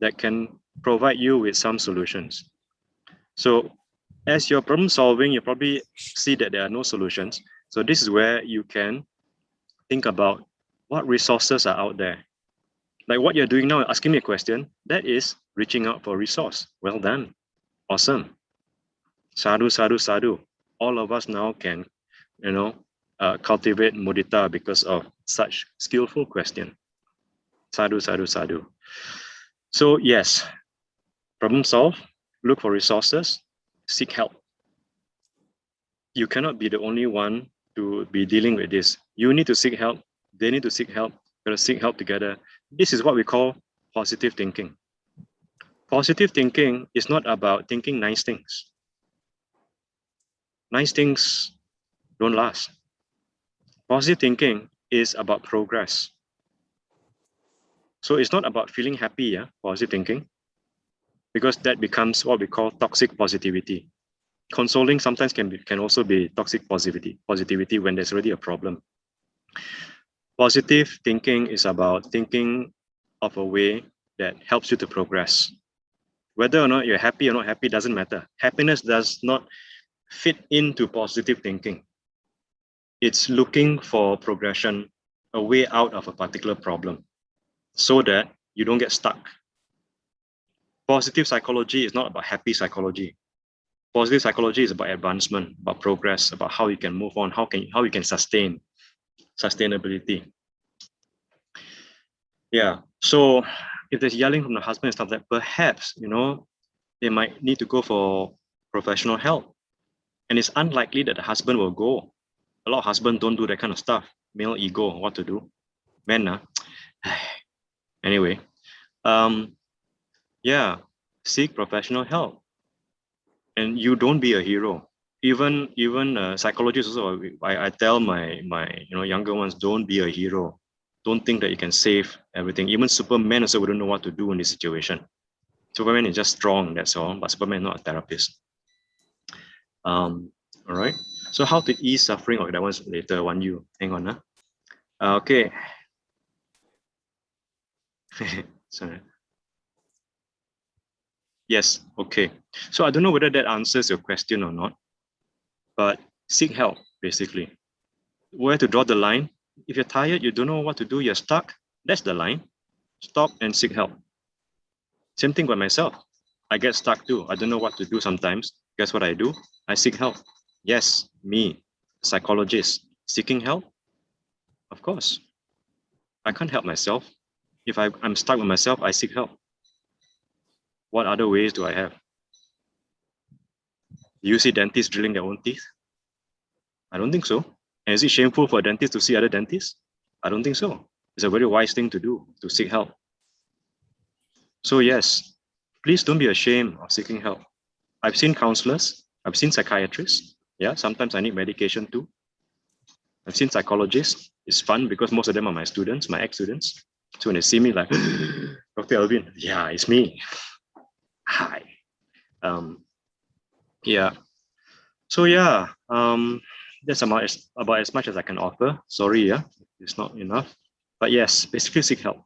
that can provide you with some solutions? So as you're problem solving, you probably see that there are no solutions. So this is where you can think about what resources are out there. Like what you're doing now, asking me a question, that is reaching out for a resource. Well done. Awesome. Sadhu, sadhu, sadhu. All of us now can, cultivate mudita because of such skillful question. Sadhu, sadhu, sadhu. So yes, problem solve, look for resources, seek help. You cannot be the only one to be dealing with this. You need to seek help. They need to seek help. We're going to seek help together. This is what we call positive thinking. Positive thinking is not about thinking nice things. Nice things don't last. Positive thinking is about progress. So it's not about feeling happy, positive thinking, because that becomes what we call toxic positivity. Consoling sometimes can also be toxic positivity when there's already a problem. Positive thinking is about thinking of a way that helps you to progress. Whether or not you're happy or not happy doesn't matter. Happiness does not fit into positive thinking. It's looking for progression, a way out of a particular problem, so that you don't get stuck. Positive psychology is not about happy psychology. Positive psychology is about advancement, about progress, about how you can move on, how you can sustain sustainability. Yeah. So if there's yelling from the husband and stuff, that perhaps they might need to go for professional help, and it's unlikely that the husband will go. A lot of husbands don't do that kind of stuff. Male ego, what to do? Men, anyway. Yeah, seek professional help, and you don't be a hero. Even psychologists also, I tell my younger ones, don't be a hero. Don't think that you can save everything. Even Superman also wouldn't know what to do in this situation. Superman is just strong, that's all. But Superman is not a therapist. All right. So how to ease suffering? Okay, that one's later. You hang on, okay. Sorry. Yes. Okay. So I don't know whether that answers your question or not, but seek help basically. Where to draw the line? If you're tired, you don't know what to do, you're stuck, that's the line. Stop and seek help. Same thing with myself. I get stuck too. I don't know what to do sometimes. Guess what I do? I seek help. Yes, me, psychologist, seeking help. Of course. I can't help myself. If I'm stuck with myself, I seek help. What other ways do I have? Do you see dentists drilling their own teeth? I don't think so. And is it shameful for a dentist to see other dentists? I don't think so. It's a very wise thing to do, to seek help. So yes, please don't be ashamed of seeking help. I've seen counselors, I've seen psychiatrists. Yeah, sometimes I need medication too. I've seen psychologists. It's fun because most of them are my students, my ex-students. So when they see me like, Dr. Alvin, yeah, it's me. Hi. Yeah. So yeah, that's about as much as I can offer. Sorry, yeah, it's not enough. But yes, basically seek help.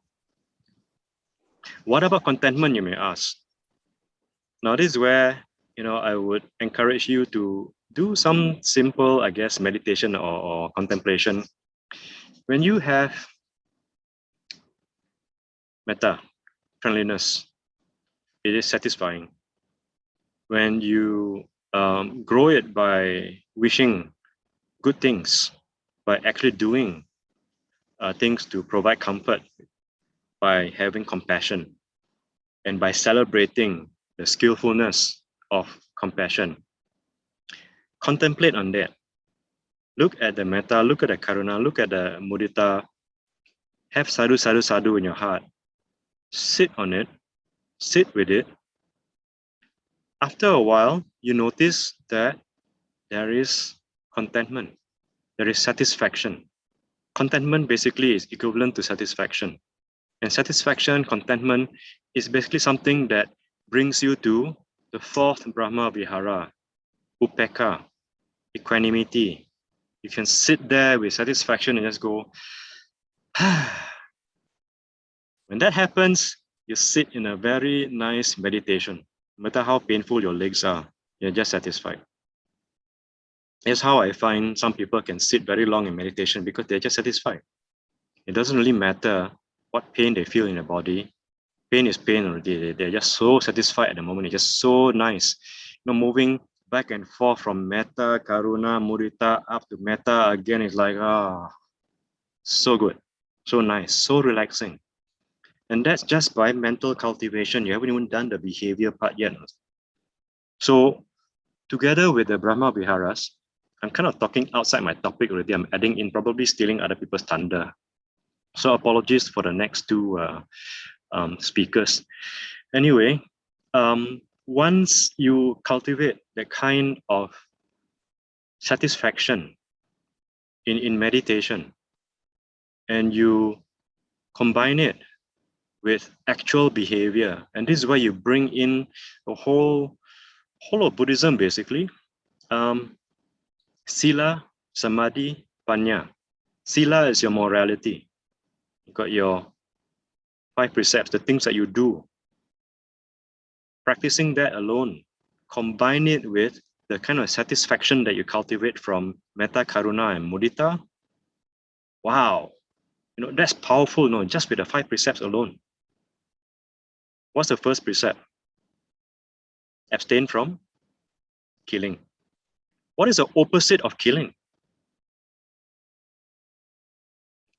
What about contentment, you may ask? Now this is where I would encourage you to do some simple, I guess, meditation or contemplation. When you have metta, friendliness, it is satisfying. When you grow it by wishing good things, by actually doing things to provide comfort, by having compassion, and by celebrating the skillfulness of compassion. Contemplate on that. Look at the metta, look at the karuna, look at the mudita. Have sadhu, sadhu, sadhu in your heart. Sit on it, sit with it. After a while, you notice that there is contentment, there is satisfaction. Contentment basically is equivalent to satisfaction. And satisfaction, contentment is basically something that brings you to the fourth Brahma Vihara, Upekkha, equanimity. You can sit there with satisfaction and just go, when that happens, you sit in a very nice meditation. No matter how painful your legs are, you're just satisfied. That's how I find some people can sit very long in meditation because they're just satisfied. It doesn't really matter what pain they feel in their body. Pain is pain already. They're just so satisfied at the moment. It's just so nice. Moving back and forth from metta, karuna, mudita up to metta again is like, so good, so nice, so relaxing. And that's just by mental cultivation. You haven't even done the behavior part yet. So together with the Brahma Viharas, I'm kind of talking outside my topic already. I'm adding in, probably stealing other people's thunder. So apologies for the next two speakers. Anyway, once you cultivate that kind of satisfaction in meditation and you combine it with actual behavior, and this is where you bring in the whole of Buddhism basically. Sila, Samadhi, Panya. Sila is your morality. You got your 5 precepts, the things that you do. Practicing that alone, combine it with the kind of satisfaction that you cultivate from metta, karuna, and mudita. Wow, that's powerful. No, just with the 5 precepts alone. What's the first precept? Abstain from killing. What is the opposite of killing?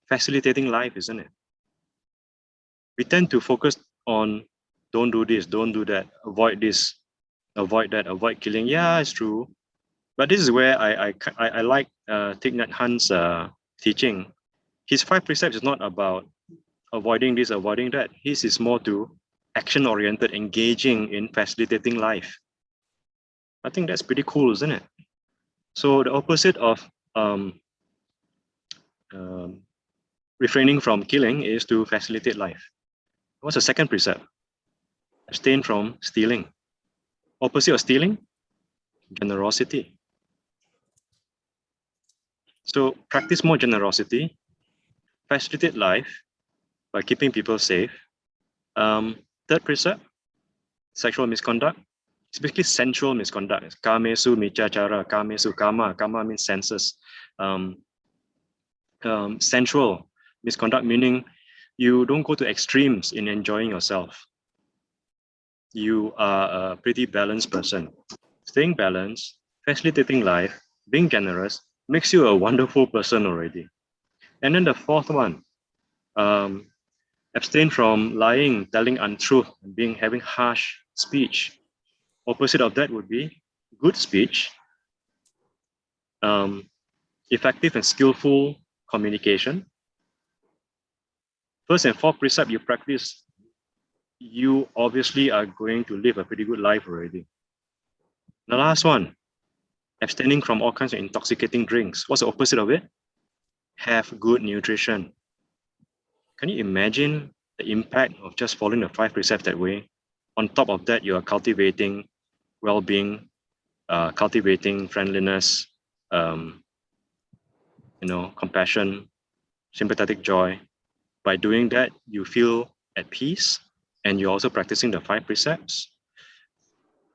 Facilitating life, isn't it? We tend to focus on don't do this, don't do that, avoid this, avoid that, avoid killing. Yeah, it's true. But this is where I like Thich Nhat Hanh's teaching. His 5 precepts is not about avoiding this, avoiding that. His is more to action-oriented, engaging in facilitating life. I think that's pretty cool, isn't it? So the opposite of refraining from killing is to facilitate life. What's the second precept? Abstain from stealing. Opposite of stealing? Generosity. So practice more generosity, facilitate life by keeping people safe. Third precept, sexual misconduct. It's basically sensual misconduct. It's kamesu michachara, kamesu kama. Kama means senses. Sensual misconduct meaning you don't go to extremes in enjoying yourself. You are a pretty balanced person. Staying balanced, facilitating life, being generous makes you a wonderful person already. And then the fourth one, abstain from lying, telling untruth, and having harsh speech. Opposite of that would be good speech, effective and skillful communication. First and fourth precept you practice, you obviously are going to live a pretty good life already. The last one, abstaining from all kinds of intoxicating drinks. What's the opposite of it? Have good nutrition. Can you imagine the impact of just following the 5 precepts that way? On top of that, you are cultivating well-being, cultivating friendliness, compassion, sympathetic joy. By doing that, you feel at peace, and you're also practicing the 5 precepts.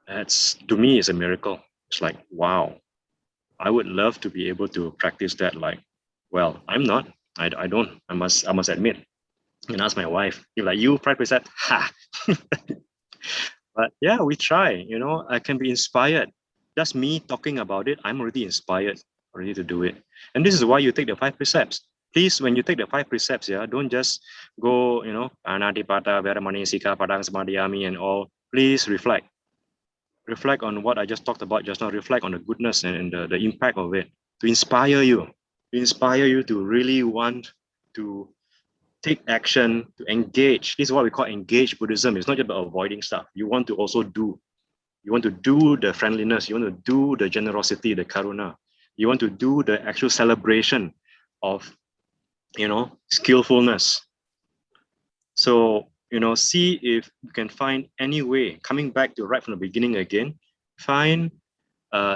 That's, to me, is a miracle. It's like, wow, I would love to be able to practice that. Like, well, I'm not. I don't. I must admit. And ask my wife. You're like, you 5 precepts? Ha! But yeah, we try. I can be inspired. Just me talking about it, I'm already inspired already to do it. And this is why you take the 5 precepts. Please, when you take the 5 precepts, don't just go, anadipata, veramani, padang, samadhiyami, and all. Please reflect. Reflect on what I just talked about just now. Reflect on the goodness and the impact of it to inspire you. To really want to take action, to engage. This is what we call engage Buddhism. It's not just about avoiding stuff. You want to also do. You want to do the friendliness. You want to do the generosity, the karuna. You want to do the actual celebration of, skillfulness. So, see if you can find any way, coming back to right from the beginning again, find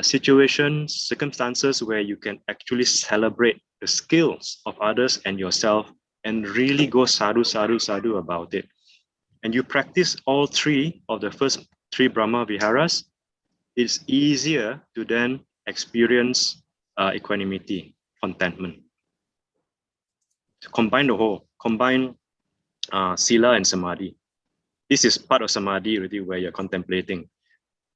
situations, circumstances where you can actually celebrate the skills of others and yourself and really go sadhu, sadhu, sadhu about it. And you practice all 3 of the first 3 Brahma Viharas, it's easier to then experience equanimity, contentment. To combine the whole, Sila and Samadhi. This is part of Samadhi already where you're contemplating.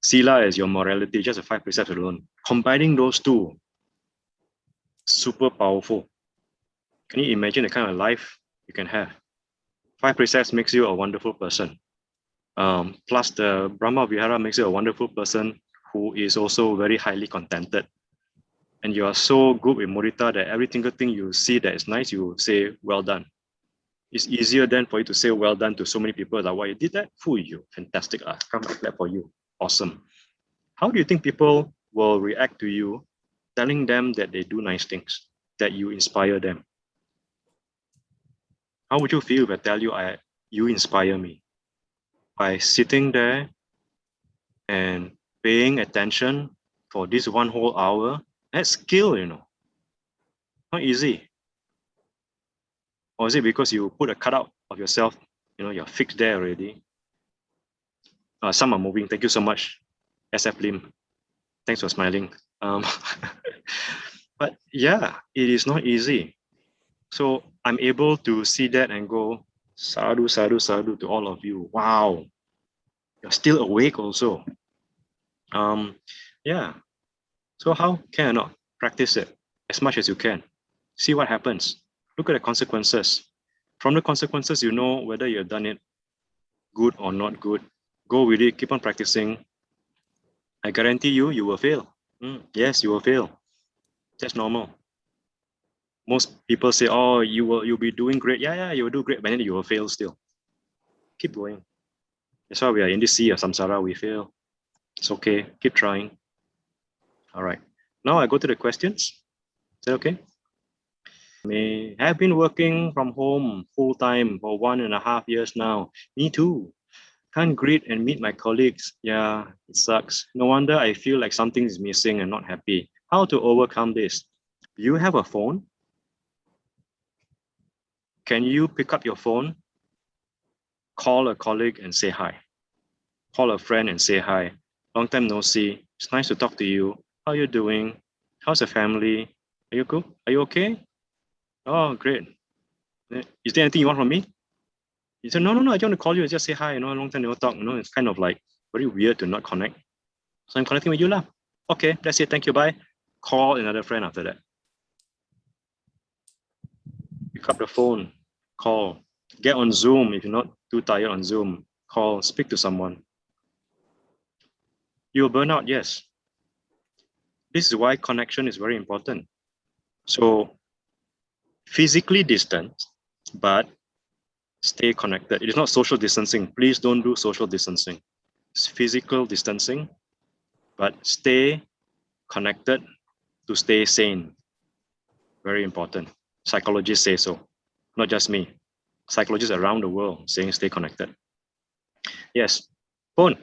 Sila is your morality, just the 5 precepts alone. Combining those 2, super powerful. Can you imagine the kind of life you can have? 5 precepts makes you a wonderful person. Plus the Brahma Vihara makes you a wonderful person who is also very highly contented. And you are so good with mudita that every single thing you see that is nice, you say, well done. It's easier then for you to say well done to so many people like, why you did that? Fool you, fantastic. Come back that for you. Awesome. How do you think people will react to you telling them that they do nice things, that you inspire them? How would you feel if I tell you you inspire me? By sitting there and paying attention for this 1 whole hour, that's skill, Not easy. Or is it because you put a cutout of yourself, you're fixed there already? Some are moving. Thank you so much, SF Lim. Thanks for smiling. But yeah, it is not easy. So I'm able to see that and go, sadhu, sadhu, sadhu to all of you. Wow, you're still awake also. Yeah. So how can I not practice it as much as you can? See what happens. Look at the consequences. From the consequences, you know whether you've done it good or not good. Go with it, keep on practicing. I guarantee you will fail. Yes, you will fail. That's normal. Most people say, oh, you'll be doing great. Yeah, you will do great, but then you will fail still. Keep going. That's why we are in this sea of samsara, we fail. It's okay, keep trying. All right, now I go to the questions. Is that okay? I have been working from home full time for 1.5 years now. Me too. Can't greet and meet my colleagues. Yeah, it sucks. No wonder I feel like something is missing and not happy. How to overcome this? You have a phone? Can you pick up your phone, call a colleague and say hi? Call a friend and say hi. Long time no see. It's nice to talk to you. How are you doing? How's the family? Are you cool? Are you okay? Oh, great. Is there anything you want from me? He said, no, I just want to call you and just say hi. Long time no talk. It's kind of like very weird to not connect. So I'm connecting with you lah. Okay, that's it. Thank you. Bye. Call another friend after that. Pick up the phone. Call. Get on Zoom if you're not too tired on Zoom. Call. Speak to someone. You'll burn out, yes. This is why connection is very important. So physically distant, but stay connected. It is not social distancing. Please don't do social distancing. It's physical distancing, but stay connected to stay sane. Very important. Psychologists say so, not just me. Psychologists around the world saying stay connected. Yes, phone.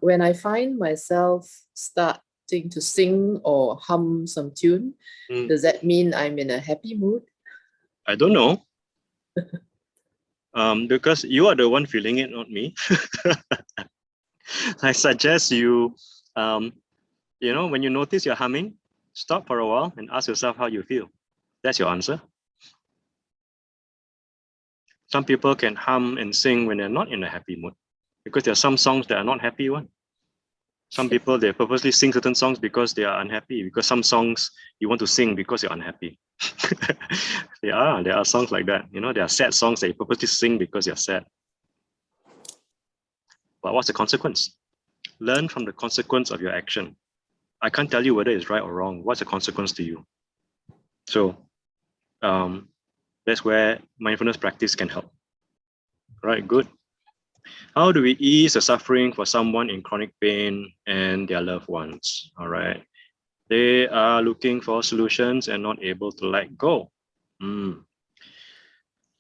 when I find myself starting to sing or hum some tune, does that mean I'm in a happy mood? I don't know. Because you are the one feeling it, not me. I suggest you, when you notice you're humming, stop for a while and ask yourself how you feel. That's your answer. Some people can hum and sing when they're not in a happy mood, because there are some songs that are not happy one. Some people, they purposely sing certain songs because they are unhappy, because some songs you want to sing because you're unhappy. there are songs like that. There are sad songs that you purposely sing because you're sad. But what's the consequence? Learn from the consequence of your action. I can't tell you whether it's right or wrong. What's the consequence to you? So that's where mindfulness practice can help. Right, good. How do we ease the suffering for someone in chronic pain and their loved ones? All right. They are looking for solutions and not able to let go.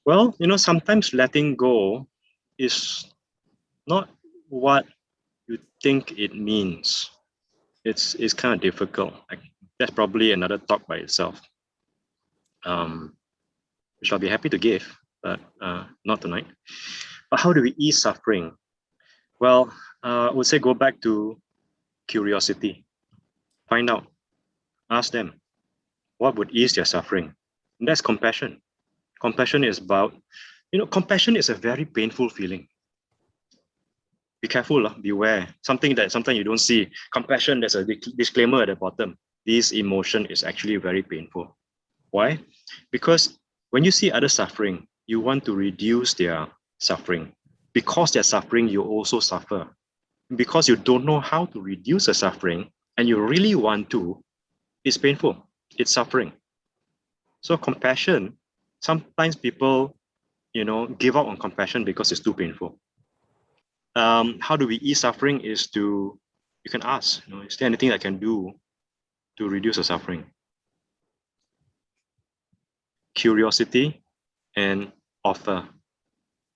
Well, sometimes letting go is not what you think it means. It's kind of difficult. That's probably another talk by itself, which I'll be happy to give, but not tonight. But how do we ease suffering? Well, I would say go back to curiosity. Find out. Ask them, what would ease their suffering? And that's compassion. Compassion is about, compassion is a very painful feeling. Be careful, beware. Something that sometimes you don't see. Compassion, there's a disclaimer at the bottom. This emotion is actually very painful. Why? Because when you see others suffering, you want to reduce their suffering. Because they're suffering, you also suffer. Because you don't know how to reduce the suffering and you really want to, it's painful. It's suffering. So compassion, sometimes people, give up on compassion because it's too painful. How do we ease suffering is you can ask, is there anything I can do to reduce the suffering? Curiosity and offer.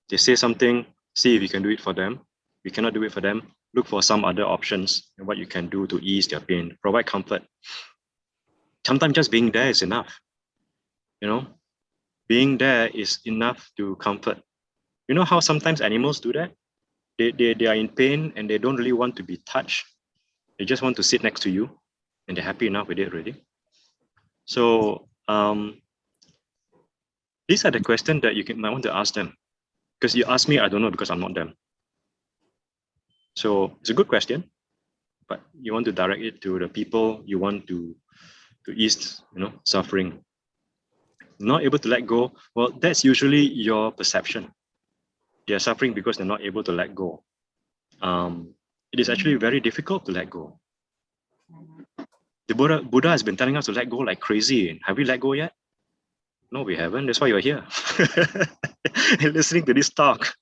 They say something, see if you can do it for them. If you cannot do it for them, look for some other options and what you can do to ease their pain, provide comfort. Sometimes just being there is enough. Being there is enough to comfort. You know how sometimes animals do that? They are in pain and they don't really want to be touched. They just want to sit next to you and they're happy enough with it already. So these are the questions that you might want to ask them. Because you ask me, I don't know because I'm not them. So it's a good question, but you want to direct it to the people you want to ease, suffering. Not able to let go, well, that's usually your perception. They're suffering because they're not able to let go. It is actually very difficult to let go. The Buddha has been telling us to let go like crazy. Have we let go yet? No, we haven't. That's why you're here. Listening to this talk.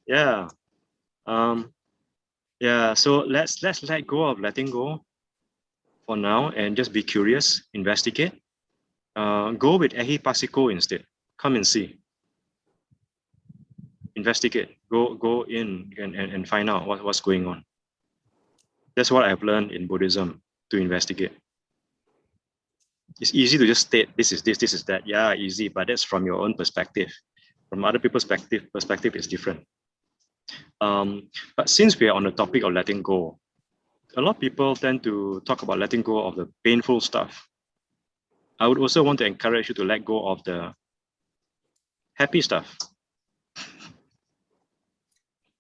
Yeah. So let's let go of letting go for now and just be curious, investigate. Go with Ehipasiko instead. Come and see. Investigate. Go in and find out what's going on. That's what I've learned in Buddhism, to investigate. It's easy to just state this is that. Yeah, easy, but that's from your own perspective. From other people's perspective is different. But since we are on the topic of letting go, a lot of people tend to talk about letting go of the painful stuff. I would also want to encourage you to let go of the happy stuff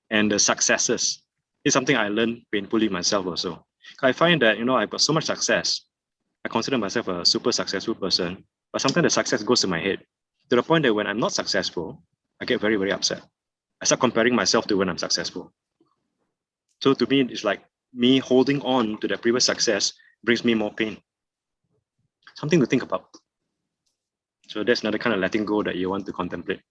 and the successes. It's something I learned painfully myself also. I find that, I've got so much success. I consider myself a super successful person, but sometimes the success goes to my head to the point that when I'm not successful, I get very, very upset. I start comparing myself to when I'm successful. So to me, it's like me holding on to that previous success brings me more pain. Something to think about. So that's another kind of letting go that you want to contemplate.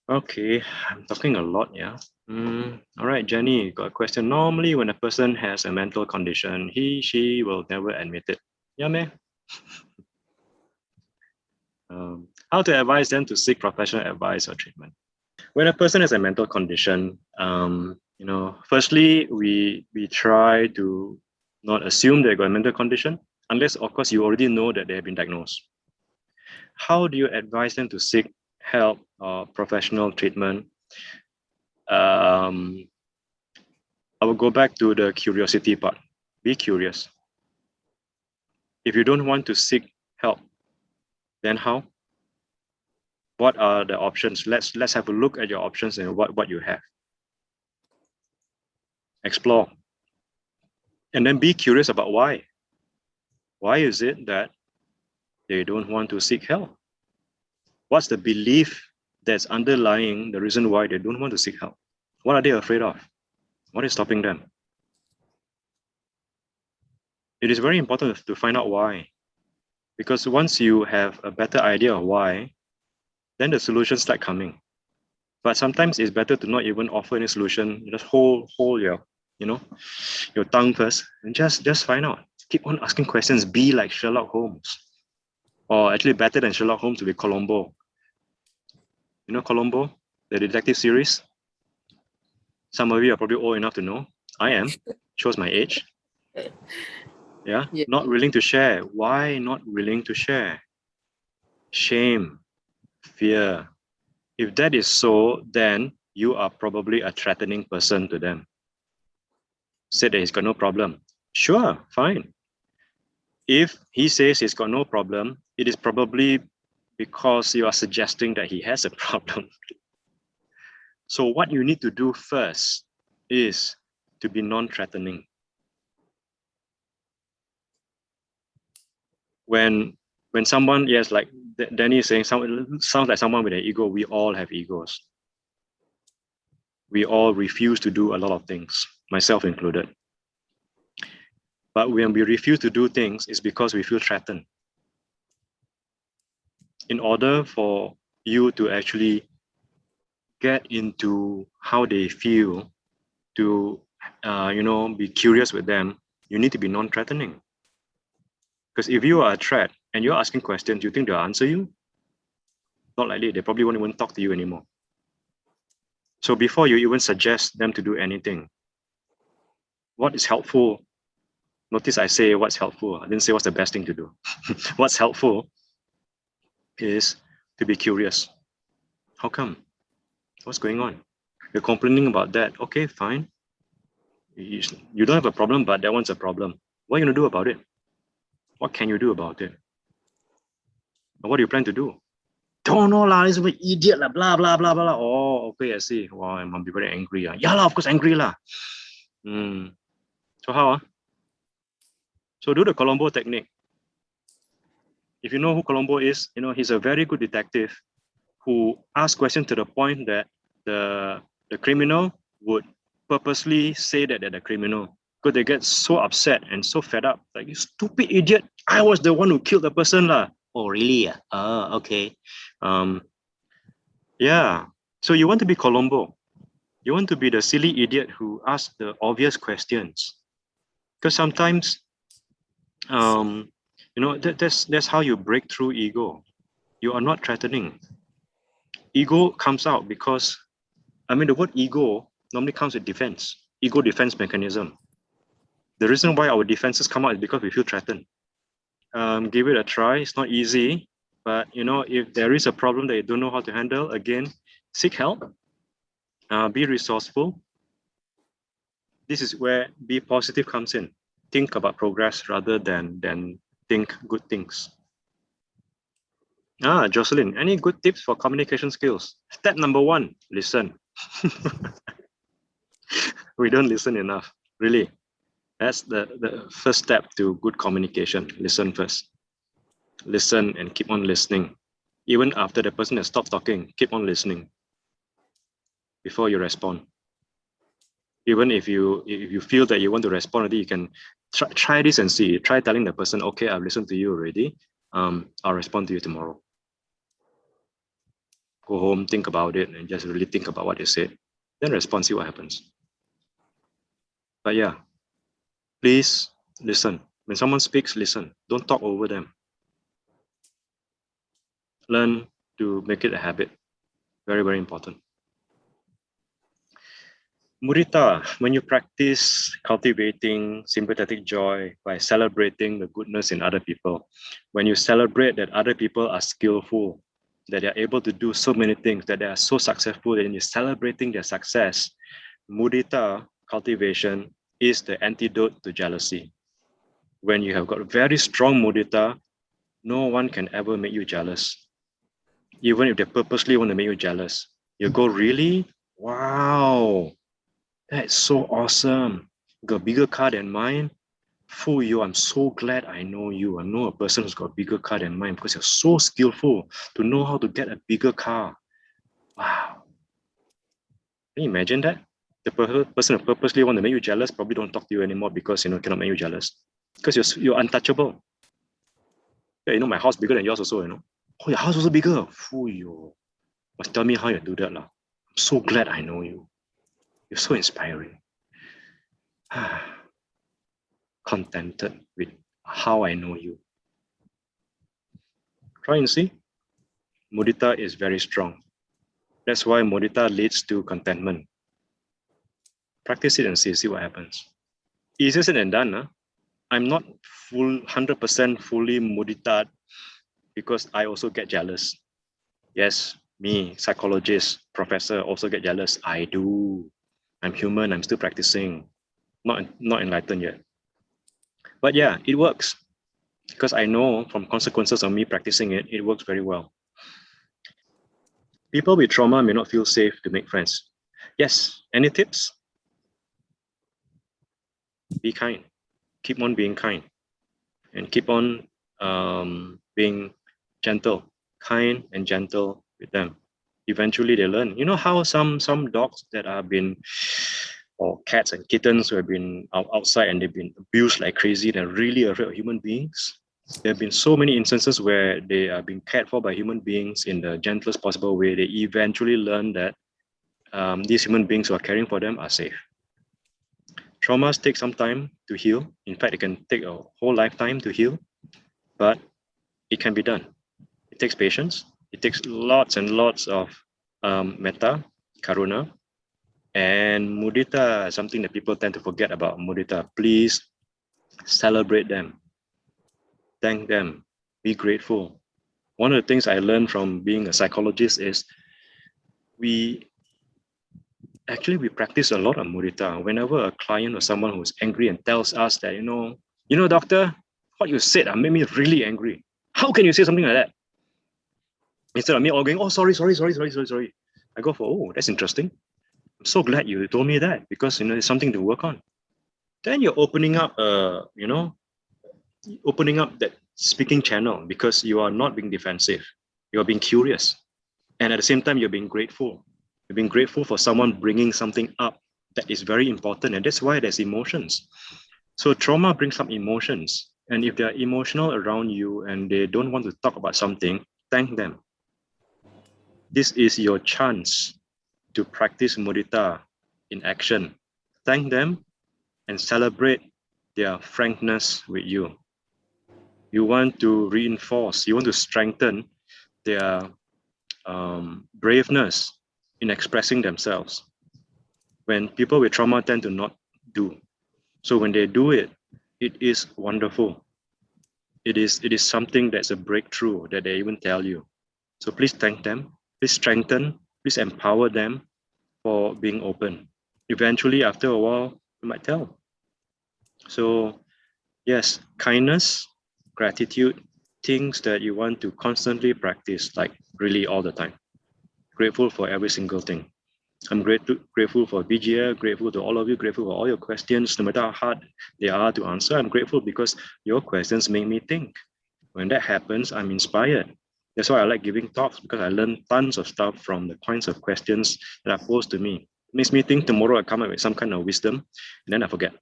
Okay, I'm talking a lot, yeah. All right, Jenny, got a question. Normally, when a person has a mental condition, she will never admit it. Yeah, man. How to advise them to seek professional advice or treatment? When a person has a mental condition, firstly, we try to not assume they got a mental condition, unless, of course, you already know that they have been diagnosed. How do you advise them to seek help or professional treatment? I will go back to the curiosity part. Be curious. If you don't want to seek help, then how? What are the options? Let's have a look at your options and what you have. Explore. And then be curious about why. Why is it that they don't want to seek help? What's the belief that's underlying the reason why they don't want to seek help? What are they afraid of? What is stopping them? It is very important to find out why. Because once you have a better idea of why, then the solutions start coming. But sometimes it's better to not even offer any solution. Just hold your tongue first and just find out. Keep on asking questions. Be like Sherlock Holmes. Or actually better than Sherlock Holmes to be Columbo. You know Columbo, the detective series? Some of you are probably old enough to know. I am. Shows my age. Yeah? Not willing to share. Why not willing to share? Shame, fear. If that is so, then you are probably a threatening person to them. Said that he's got no problem. Sure, fine. If he says he's got no problem, it is probably because you are suggesting that he has a problem. So what you need to do first is to be non-threatening. When someone, yes, like Danny is saying, sounds like someone with an ego. We all have egos. We all refuse to do a lot of things, myself included. But when we refuse to do things, it's because we feel threatened. In order for you to actually get into how they feel, to be curious with them, you need to be non-threatening. Because if you are a threat and you're asking questions, you think they'll answer you? Not likely. They probably won't even talk to you anymore. So before you even suggest them to do anything, what is helpful? Notice I say what's helpful. I didn't say what's the best thing to do. What's helpful is to be curious. How come? What's going on? You're complaining about that. Okay, fine. You don't have a problem, but that one's a problem. What are you going to do about it? What can you do about it? And what do you plan to do? Don't know lah, this is an idiot lah, blah, blah, blah, blah. Oh, okay, I see. Wow, I'm be very angry. Yeah lah, of course, angry lah. So how? So do the Colombo technique. If you know who Colombo is, he's a very good detective who asks questions to the point that the criminal would purposely say that they're the criminal, because they get so upset and so fed up. Like, you stupid idiot, I was the one who killed the person lah. Oh, really? Okay. Yeah. So you want to be Colombo. You want to be the silly idiot who asks the obvious questions. Because sometimes, that's how you break through ego. You are not threatening. Ego comes out because, the word ego normally comes with defense. Ego defense mechanism. The reason why our defenses come out is because we feel threatened. Give it a try. It's not easy, but if there is a problem that you don't know how to handle, again, seek help. Be resourceful. This is where be positive comes in. Think about progress rather than think good things. Jocelyn, any good tips for communication skills? Step number 1, listen. We don't listen enough, really. That's the first step to good communication. Listen first. Listen and keep on listening. Even after the person has stopped talking, keep on listening before you respond. Even if you feel that you want to respond, you can try this and see. Try telling the person, okay, I've listened to you already. I'll respond to you tomorrow. Go home, think about it, and just really think about what you said. Then respond, see what happens. But yeah, please listen. When someone speaks, listen. Don't talk over them. Learn to make it a habit. Very, very important. Mudita, when you practice cultivating sympathetic joy by celebrating the goodness in other people, when you celebrate that other people are skillful, that they are able to do so many things, that they are so successful, and you're celebrating their success, mudita cultivation is the antidote to jealousy. When you have got very strong mudita, no one can ever make you jealous. Even if they purposely want to make you jealous, you go, really? Wow, that's so awesome. You got a bigger car than mine. Fool you, I'm so glad I know you. I know a person who's got a bigger car than mine because you're so skillful to know how to get a bigger car. Wow. Can you imagine that? The person who purposely want to make you jealous probably don't talk to you anymore because cannot make you jealous. Because you're untouchable. Yeah, my house bigger than yours also. Oh, your house also bigger. Fool you. Must tell me how you do that. I'm so glad I know you. You're so inspiring. Contented with how I know you. Try and see. Mudita is very strong. That's why mudita leads to contentment. Practice it and see what happens. Easier said than done. Huh? I'm not 100% fully mudita because I also get jealous. Yes, me, psychologist, professor, also get jealous. I do. I'm human. I'm still practicing. Not enlightened yet. But yeah, it works. Because I know from consequences of me practicing it, it works very well. People with trauma may not feel safe to make friends. Yes, any tips? Be kind. Keep on being kind. And keep on being gentle, kind and gentle with them. Eventually they learn. You know how some dogs that have been, or cats and kittens who have been outside and they've been abused like crazy, they're really afraid of human beings. There have been so many instances where they are being cared for by human beings in the gentlest possible way. They eventually learn that these human beings who are caring for them are safe. Traumas take some time to heal. In fact, it can take a whole lifetime to heal, but it can be done. It takes patience. It takes lots and lots of metta, karuna, and mudita, something that people tend to forget about. Mudita, please celebrate them. Thank them. Be grateful. One of the things I learned from being a psychologist is we practice a lot of mudita. Whenever a client or someone who's angry and tells us that, doctor, what you said made me really angry. How can you say something like that? Instead of me all going, oh, sorry. I go for, oh, that's interesting. I'm so glad you told me that because, it's something to work on. Then you're opening up, opening up that speaking channel because you are not being defensive. You're being curious. And at the same time, you're being grateful. You're being grateful for someone bringing something up that is very important. And that's why there's emotions. So trauma brings up emotions. And if they're emotional around you and they don't want to talk about something, thank them. This is your chance to practice mudita in action. Thank them and celebrate their frankness with you. You want to reinforce, you want to strengthen their braveness in expressing themselves. When people with trauma tend to not do. So when they do it, it is wonderful. It is something that's a breakthrough that they even tell you. So please thank them, please strengthen, please empower them for being open. Eventually, after a while, you might tell. So yes, kindness, gratitude, things that you want to constantly practice, like really all the time. Grateful for every single thing. I'm grateful for BGA, grateful to all of you, grateful for all your questions, no matter how hard they are to answer. I'm grateful because your questions make me think. When that happens, I'm inspired. That's why I like giving talks because I learn tons of stuff from the kinds of questions that are posed to me. It makes me think tomorrow I come up with some kind of wisdom and then I forget.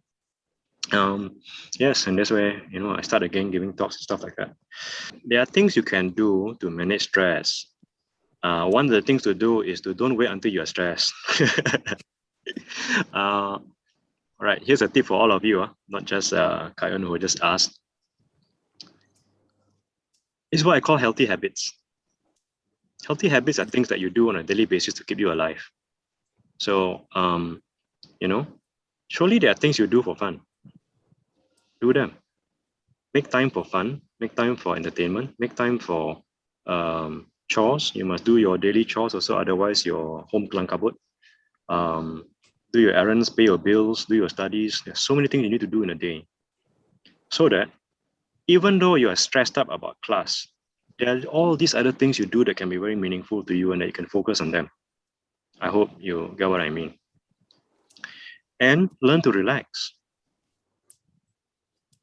Yes, and that's where I start again giving talks and stuff like that. There are things you can do to manage stress. One of the things to do is to don't wait until you're stressed. All right, here's a tip for all of you, not just Kayon who just asked. It's what I call healthy habits. Healthy habits are things that you do on a daily basis to keep you alive. So, surely there are things you do for fun. Do them. Make time for fun, make time for entertainment, make time for chores. You must do your daily chores also, otherwise your home kelang kabut. Do your errands, pay your bills, do your studies. There's so many things you need to do in a day. So that even though you are stressed up about class, there are all these other things you do that can be very meaningful to you and that you can focus on them. I hope you get what I mean. And learn to relax.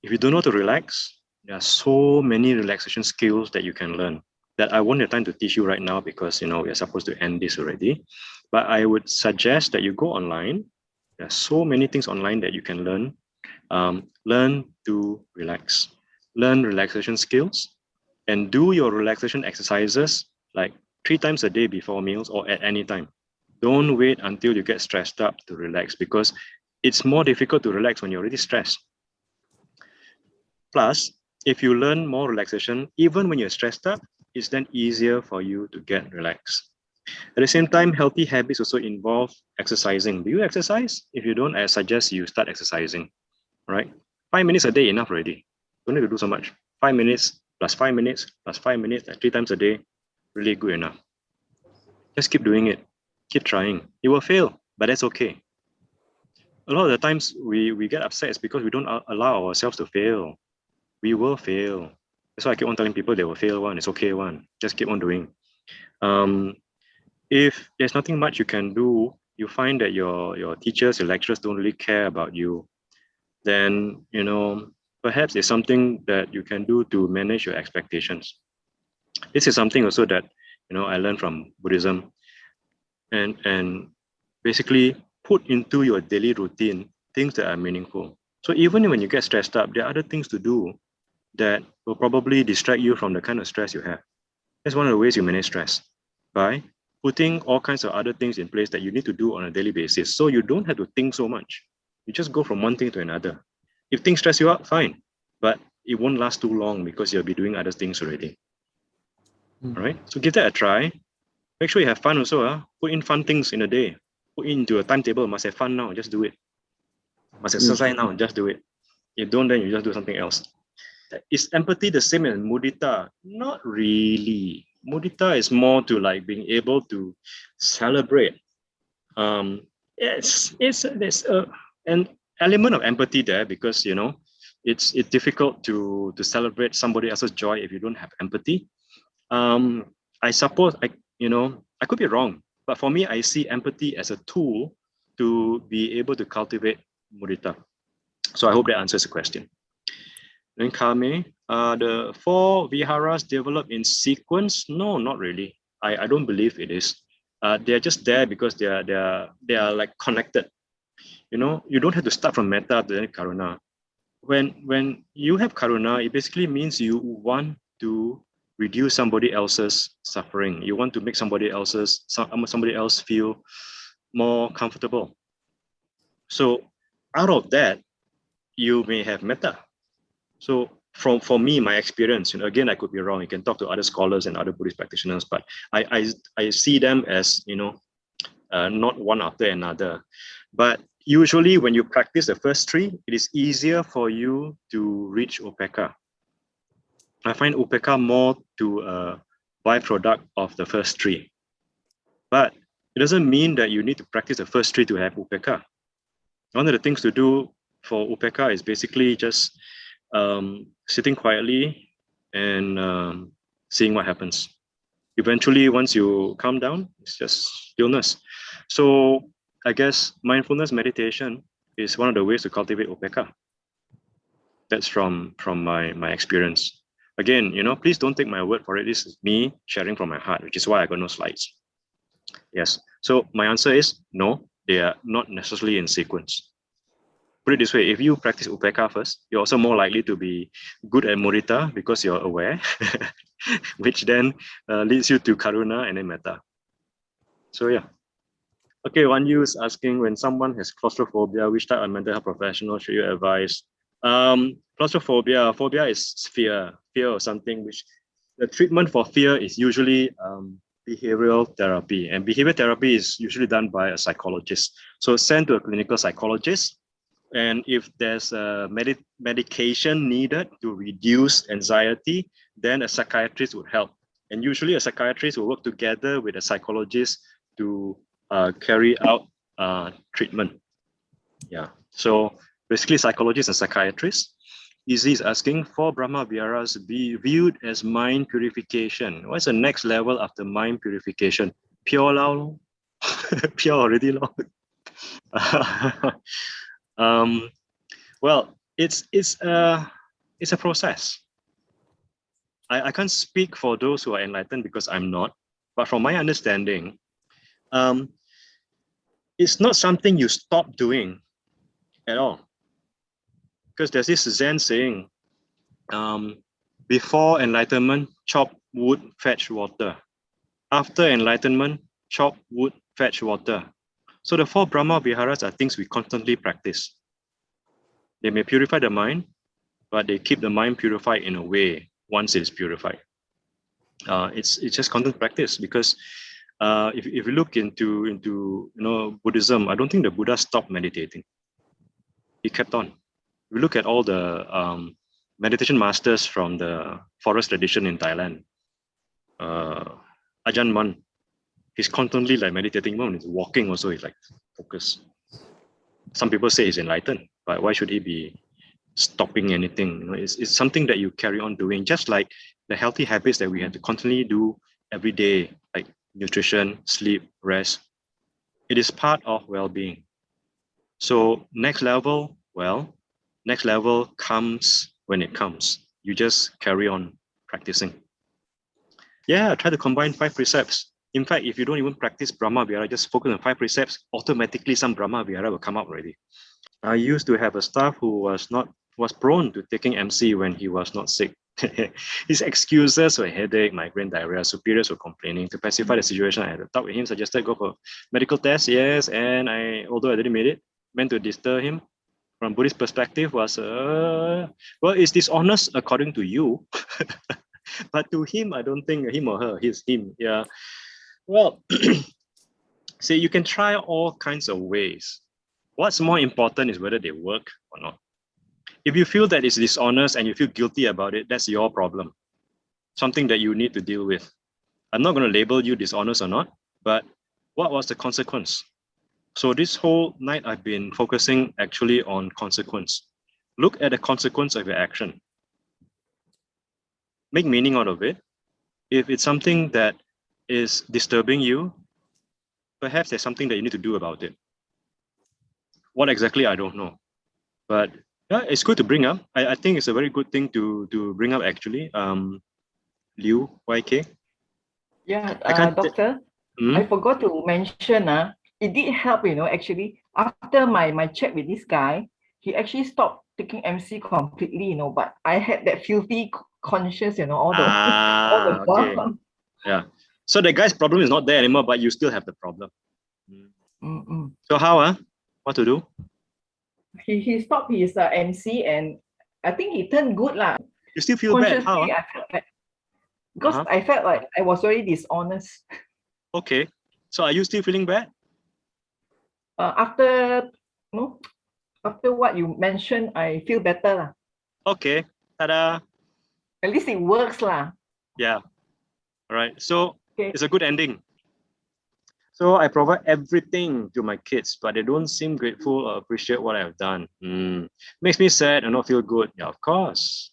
If you don't know how to relax, there are so many relaxation skills that you can learn that I won't have time to teach you right now because we are supposed to end this already. But I would suggest that you go online. There are so many things online that you can learn. Learn to relax. Learn relaxation skills and do your relaxation exercises like 3 times a day before meals or at any time. Don't wait until you get stressed up to relax because it's more difficult to relax when you're already stressed. Plus, if you learn more relaxation, even when you're stressed up, it's then easier for you to get relaxed. At the same time, healthy habits also involve exercising. Do you exercise? If you don't, I suggest you start exercising, right? 5 minutes a day, enough already. Don't need to do so much. 5 minutes plus 5 minutes plus 5 minutes, 3 times a day, really good enough. Just keep doing it. Keep trying. You will fail, but that's okay. A lot of the times we get upset is because we don't allow ourselves to fail. We will fail. That's why I keep on telling people they will fail one. It's okay one. Just keep on doing. If there's nothing much you can do, you find that your teachers, your lecturers don't really care about you, then perhaps there's something that you can do to manage your expectations. This is something also that I learned from Buddhism, and basically put into your daily routine things that are meaningful. So even when you get stressed up, there are other things to do that will probably distract you from the kind of stress you have. That's one of the ways you manage stress, by putting all kinds of other things in place that you need to do on a daily basis. So you don't have to think so much. You just go from one thing to another. If things stress you out, fine, but it won't last too long because you'll be doing other things already. All right, so give that a try. Make sure you have fun also. Put in fun things in a day. Put into a timetable. Must have fun now. Just do it. Must exercise now. Just do it. If don't, then you just do something else. Is empathy the same as mudita? Not really. Mudita is more to like being able to celebrate. There's an element of empathy there because it's difficult to celebrate somebody else's joy if you don't have empathy. I suppose I could be wrong, but for me, I see empathy as a tool to be able to cultivate mudita. So I hope that answers the question. Then Kame, the 4 viharas develop in sequence? No, not really. I don't believe it is. They're just there because they are like connected. You don't have to start from metta to then karuna. When you have karuna, it basically means you want to reduce somebody else's suffering. You want to make somebody else feel more comfortable. So out of that, you may have metta. So for me, my experience, again, I could be wrong. You can talk to other scholars and other Buddhist practitioners, but I see them as not one after another. But usually, when you practice the first 3, it is easier for you to reach upekkha. I find upekkha more to a byproduct of the first 3. But it doesn't mean that you need to practice the first 3 to have upekkha. One of the things to do for upekkha is basically just sitting quietly and seeing what happens. Eventually, once you calm down, it's just stillness. So I guess mindfulness meditation is one of the ways to cultivate upekkha. That's from my experience. Again, please don't take my word for it. This is me sharing from my heart, which is why I got no slides. Yes. So my answer is no, they are not necessarily in sequence. Put it this way, if you practice upekkha first, you're also more likely to be good at mudita because you're aware, which then leads you to karuna and then metta. So yeah. Okay, one you is asking, when someone has claustrophobia, which type of mental health professional should you advise? Phobia is fear of something, which the treatment for fear is usually behavioral therapy. And behavioral therapy is usually done by a psychologist. So sent to a clinical psychologist. And if there's a medication needed to reduce anxiety, then a psychiatrist would help. And usually a psychiatrist will work together with a psychologist to carry out treatment. Yeah. So basically psychologists and psychiatrists. Izzy is asking, for Brahma Viharas be viewed as mind purification. What's the next level after mind purification? Pure lao? Pure already lao? Well, it's a process. I can't speak for those who are enlightened because I'm not. But from my understanding, it's not something you stop doing at all. Because there's this Zen saying, before enlightenment, chop wood, fetch water. After enlightenment, chop wood, fetch water. So the four Brahma Viharas are things we constantly practice. They may purify the mind, but they keep the mind purified in a way once it's purified. It's just constant practice because if you look into Buddhism, I don't think the Buddha stopped meditating. He kept on. We look at all the meditation masters from the forest tradition in Thailand. Ajahn Mun, he's constantly like meditating. When he's walking also, he's like focused. Some people say he's enlightened, but why should he be stopping anything? It's something that you carry on doing, just like the healthy habits that we have to constantly do every day, like nutrition, sleep, rest. It is part of well-being. So next level comes when it comes. You just carry on practicing. Yeah, try to combine 5 precepts. In fact, if you don't even practice Brahma Vihara, just focus on 5 precepts, automatically some Brahma Vihara will come up already. I used to have a staff who was prone to taking MC when he was not sick. His excuses were headache, migraine, diarrhea. Superiors were complaining. To pacify the situation, I had to talk with him, suggested go for medical test. Yes, and although I didn't make it, meant to disturb him. From Buddhist perspective, was well, it's dishonest according to you, but to him, I don't think him or her. He's him. Yeah. Well, see, you can try all kinds of ways. What's more important is whether they work or not. If you feel that it's dishonest and you feel guilty about it, that's your problem. Something that you need to deal with. I'm not going to label you dishonest or not, but what was the consequence? So this whole night I've been focusing actually on consequence. Look at the consequence of your action. Make meaning out of it. If it's something that is disturbing you, perhaps there's something that you need to do about it. What exactly, I don't know. But yeah, it's good to bring up. I think it's a very good thing to bring up actually. Liu, YK. Yeah, I doctor, I forgot to mention, it did help, actually. After my chat with this guy, he actually stopped taking MC completely, but I had that filthy conscience, all the okay. Yeah. So the guy's problem is not there anymore, but you still have the problem. So how, what to do? He stopped his MC and I think he turned good lah. You still feel bad? How? I felt bad. Because I felt like I was very dishonest. Okay. So are you still feeling bad? After what you mentioned, I feel better lah. Okay. Ta-da. At least it works lah. Yeah. All right. So it's a good ending. So I provide everything to my kids, but they don't seem grateful or appreciate what I have done. Makes me sad and not feel good. Yeah, of course.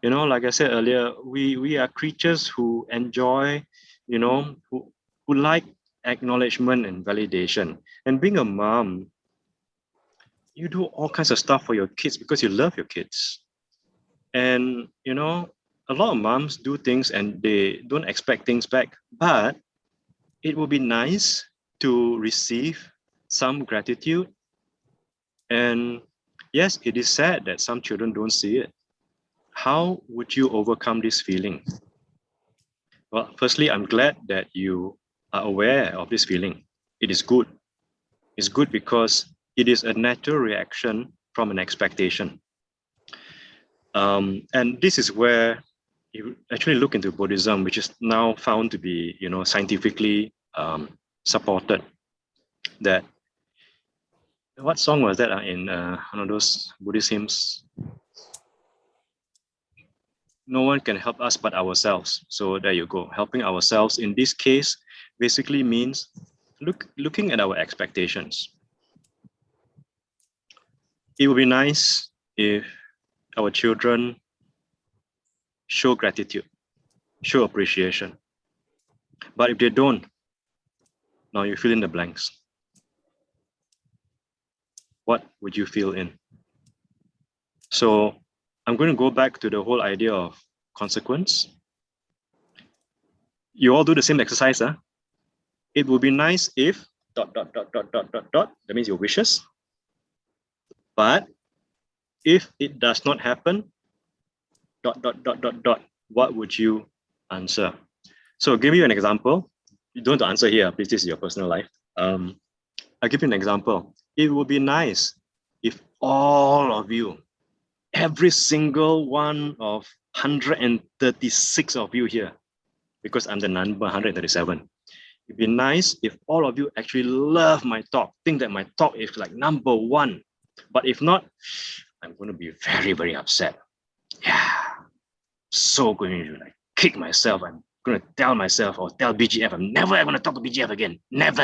Like I said earlier, we are creatures who enjoy, who like acknowledgement and validation. And being a mom, you do all kinds of stuff for your kids because you love your kids. And, a lot of moms do things and they don't expect things back, but it would be nice to receive some gratitude. And yes, it is sad that some children don't see it. How would you overcome this feeling? Well, firstly, I'm glad that you are aware of this feeling. It is good. It's good because it is a natural reaction from an expectation. And this is where, you actually look into Buddhism, which is now found to be, scientifically supported, that what song was that in one of those Buddhist hymns? No one can help us but ourselves. So there you go. Helping ourselves in this case basically means looking at our expectations. It would be nice if our children show gratitude, show appreciation. But if they don't, now you fill in the blanks. What would you fill in? So I'm going to go back to the whole idea of consequence. You all do the same exercise, huh? It would be nice if ... That means your wishes. But if it does not happen, ... What would you answer? So I'll give you an example. You don't have to answer here, please. This is your personal life. I'll give you an example. It would be nice if all of you, every single one of 136 of you here, because I'm the number 137, it'd be nice if all of you actually love my talk, think that my talk is like number one. But if not, I'm going to be very, very upset. Yeah, so going to like kick myself. I'm going to tell myself or tell BGF, I'm never going to talk to BGF again. Never.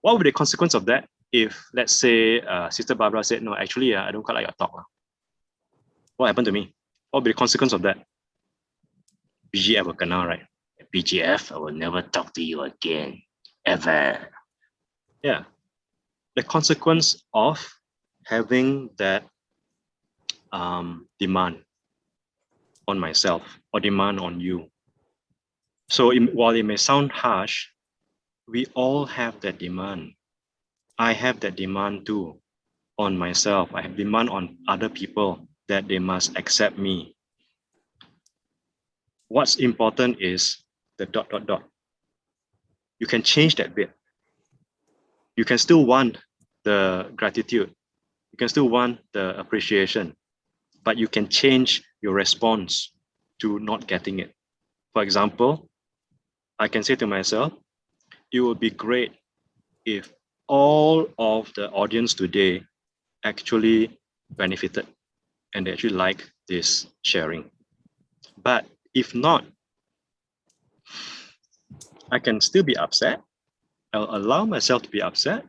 What would be the consequence of that if, let's say, Sister Barbara said, no, actually, I don't quite like your talk. What happened to me? What would be the consequence of that? BGF will kena, right? BGF, I will never talk to you again, ever. Yeah. The consequence of having that demand on myself or demand on you. So while it may sound harsh, we all have that demand. I have that demand too on myself. I have demand on other people that they must accept me. What's important is the ... You can change that bit. You can still want the gratitude. You can still want the appreciation, but you can change your response to not getting it. For example, I can say to myself, it would be great if all of the audience today actually benefited and they actually like this sharing. But if not, I can still be upset. I'll allow myself to be upset,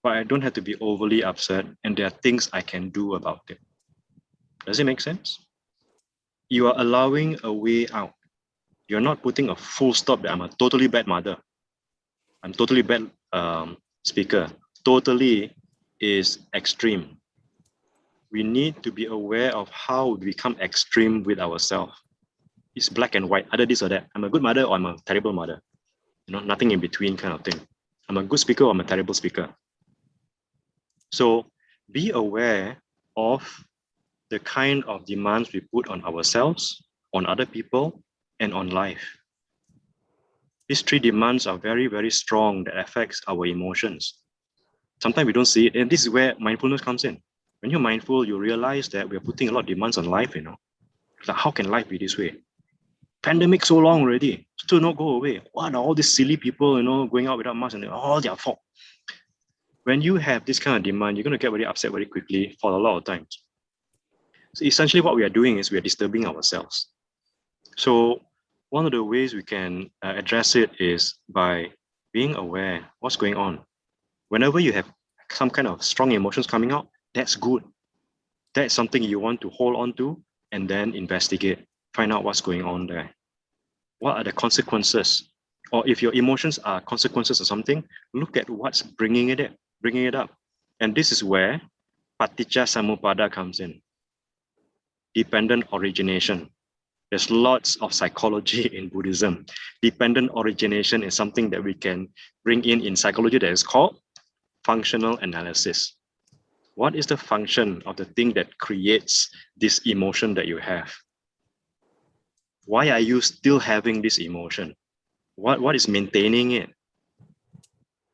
but I don't have to be overly upset, and there are things I can do about it. Does it make sense? You are allowing a way out. You're not putting a full stop that I'm a totally bad mother. I'm totally bad speaker. Totally is extreme. We need to be aware of how we become extreme with ourselves. It's black and white, either this or that. I'm a good mother or I'm a terrible mother. Nothing in between kind of thing. I'm a good speaker or I'm a terrible speaker. So be aware of the kind of demands we put on ourselves, on other people, and on life. These three demands are very, very strong that affects our emotions. Sometimes we don't see it, and this is where mindfulness comes in. When you're mindful, you realize that we're putting a lot of demands on life, Like, how can life be this way? Pandemic so long already, still not go away. What are all these silly people, going out without masks, and all their fault? When you have this kind of demand, you're going to get very upset very quickly for a lot of times. So essentially what we are doing is we are disturbing ourselves. So one of the ways we can address it is by being aware what's going on. Whenever you have some kind of strong emotions coming out, that's good. That's something you want to hold on to and then investigate, find out what's going on there. What are the consequences? Or if your emotions are consequences of something, look at what's bringing it up. And this is where paticca samuppada comes in. Dependent origination. There's lots of psychology in Buddhism. Dependent origination is something that we can bring in psychology that is called functional analysis. What is the function of the thing that creates this emotion that you have? Why are you still having this emotion? What is maintaining it?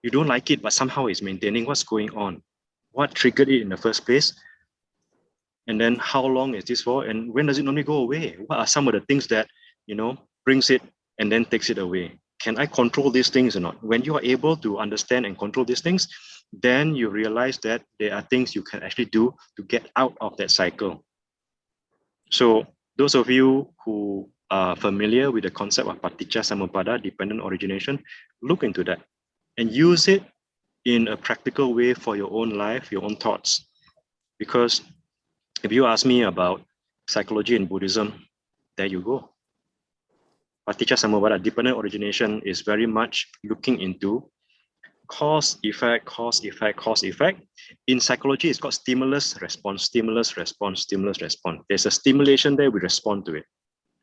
You don't like it, but somehow it's maintaining. What's going on? What triggered it in the first place? And then how long is this for? And when does it normally go away? What are some of the things that, brings it and then takes it away? Can I control these things or not? When you are able to understand and control these things, then you realize that there are things you can actually do to get out of that cycle. So those of you who are familiar with the concept of paticca samuppada, dependent origination, look into that and use it in a practical way for your own life, your own thoughts. Because if you ask me about psychology in Buddhism, there you go. Paticca samuppada, dependent origination, is very much looking into cause, effect, cause, effect, cause, effect. In psychology, it's called stimulus, response, stimulus, response, stimulus, response. There's a stimulation there, we respond to it.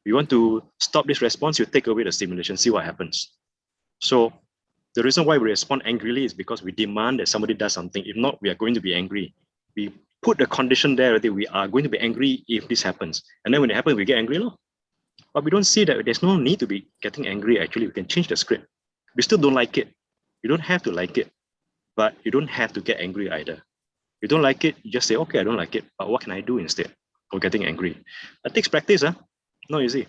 You want to stop this response, you take away the stimulation, see what happens. So the reason why we respond angrily is because we demand that somebody does something. If not, we are going to be angry. We put the condition there that we are going to be angry if this happens. And then when it happens, we get angry. No? But we don't see that there's no need to be getting angry. Actually, we can change the script. We still don't like it. You don't have to like it, but you don't have to get angry either. You don't like it, you just say, okay, I don't like it, but what can I do instead of getting angry? It takes practice, huh? Not easy.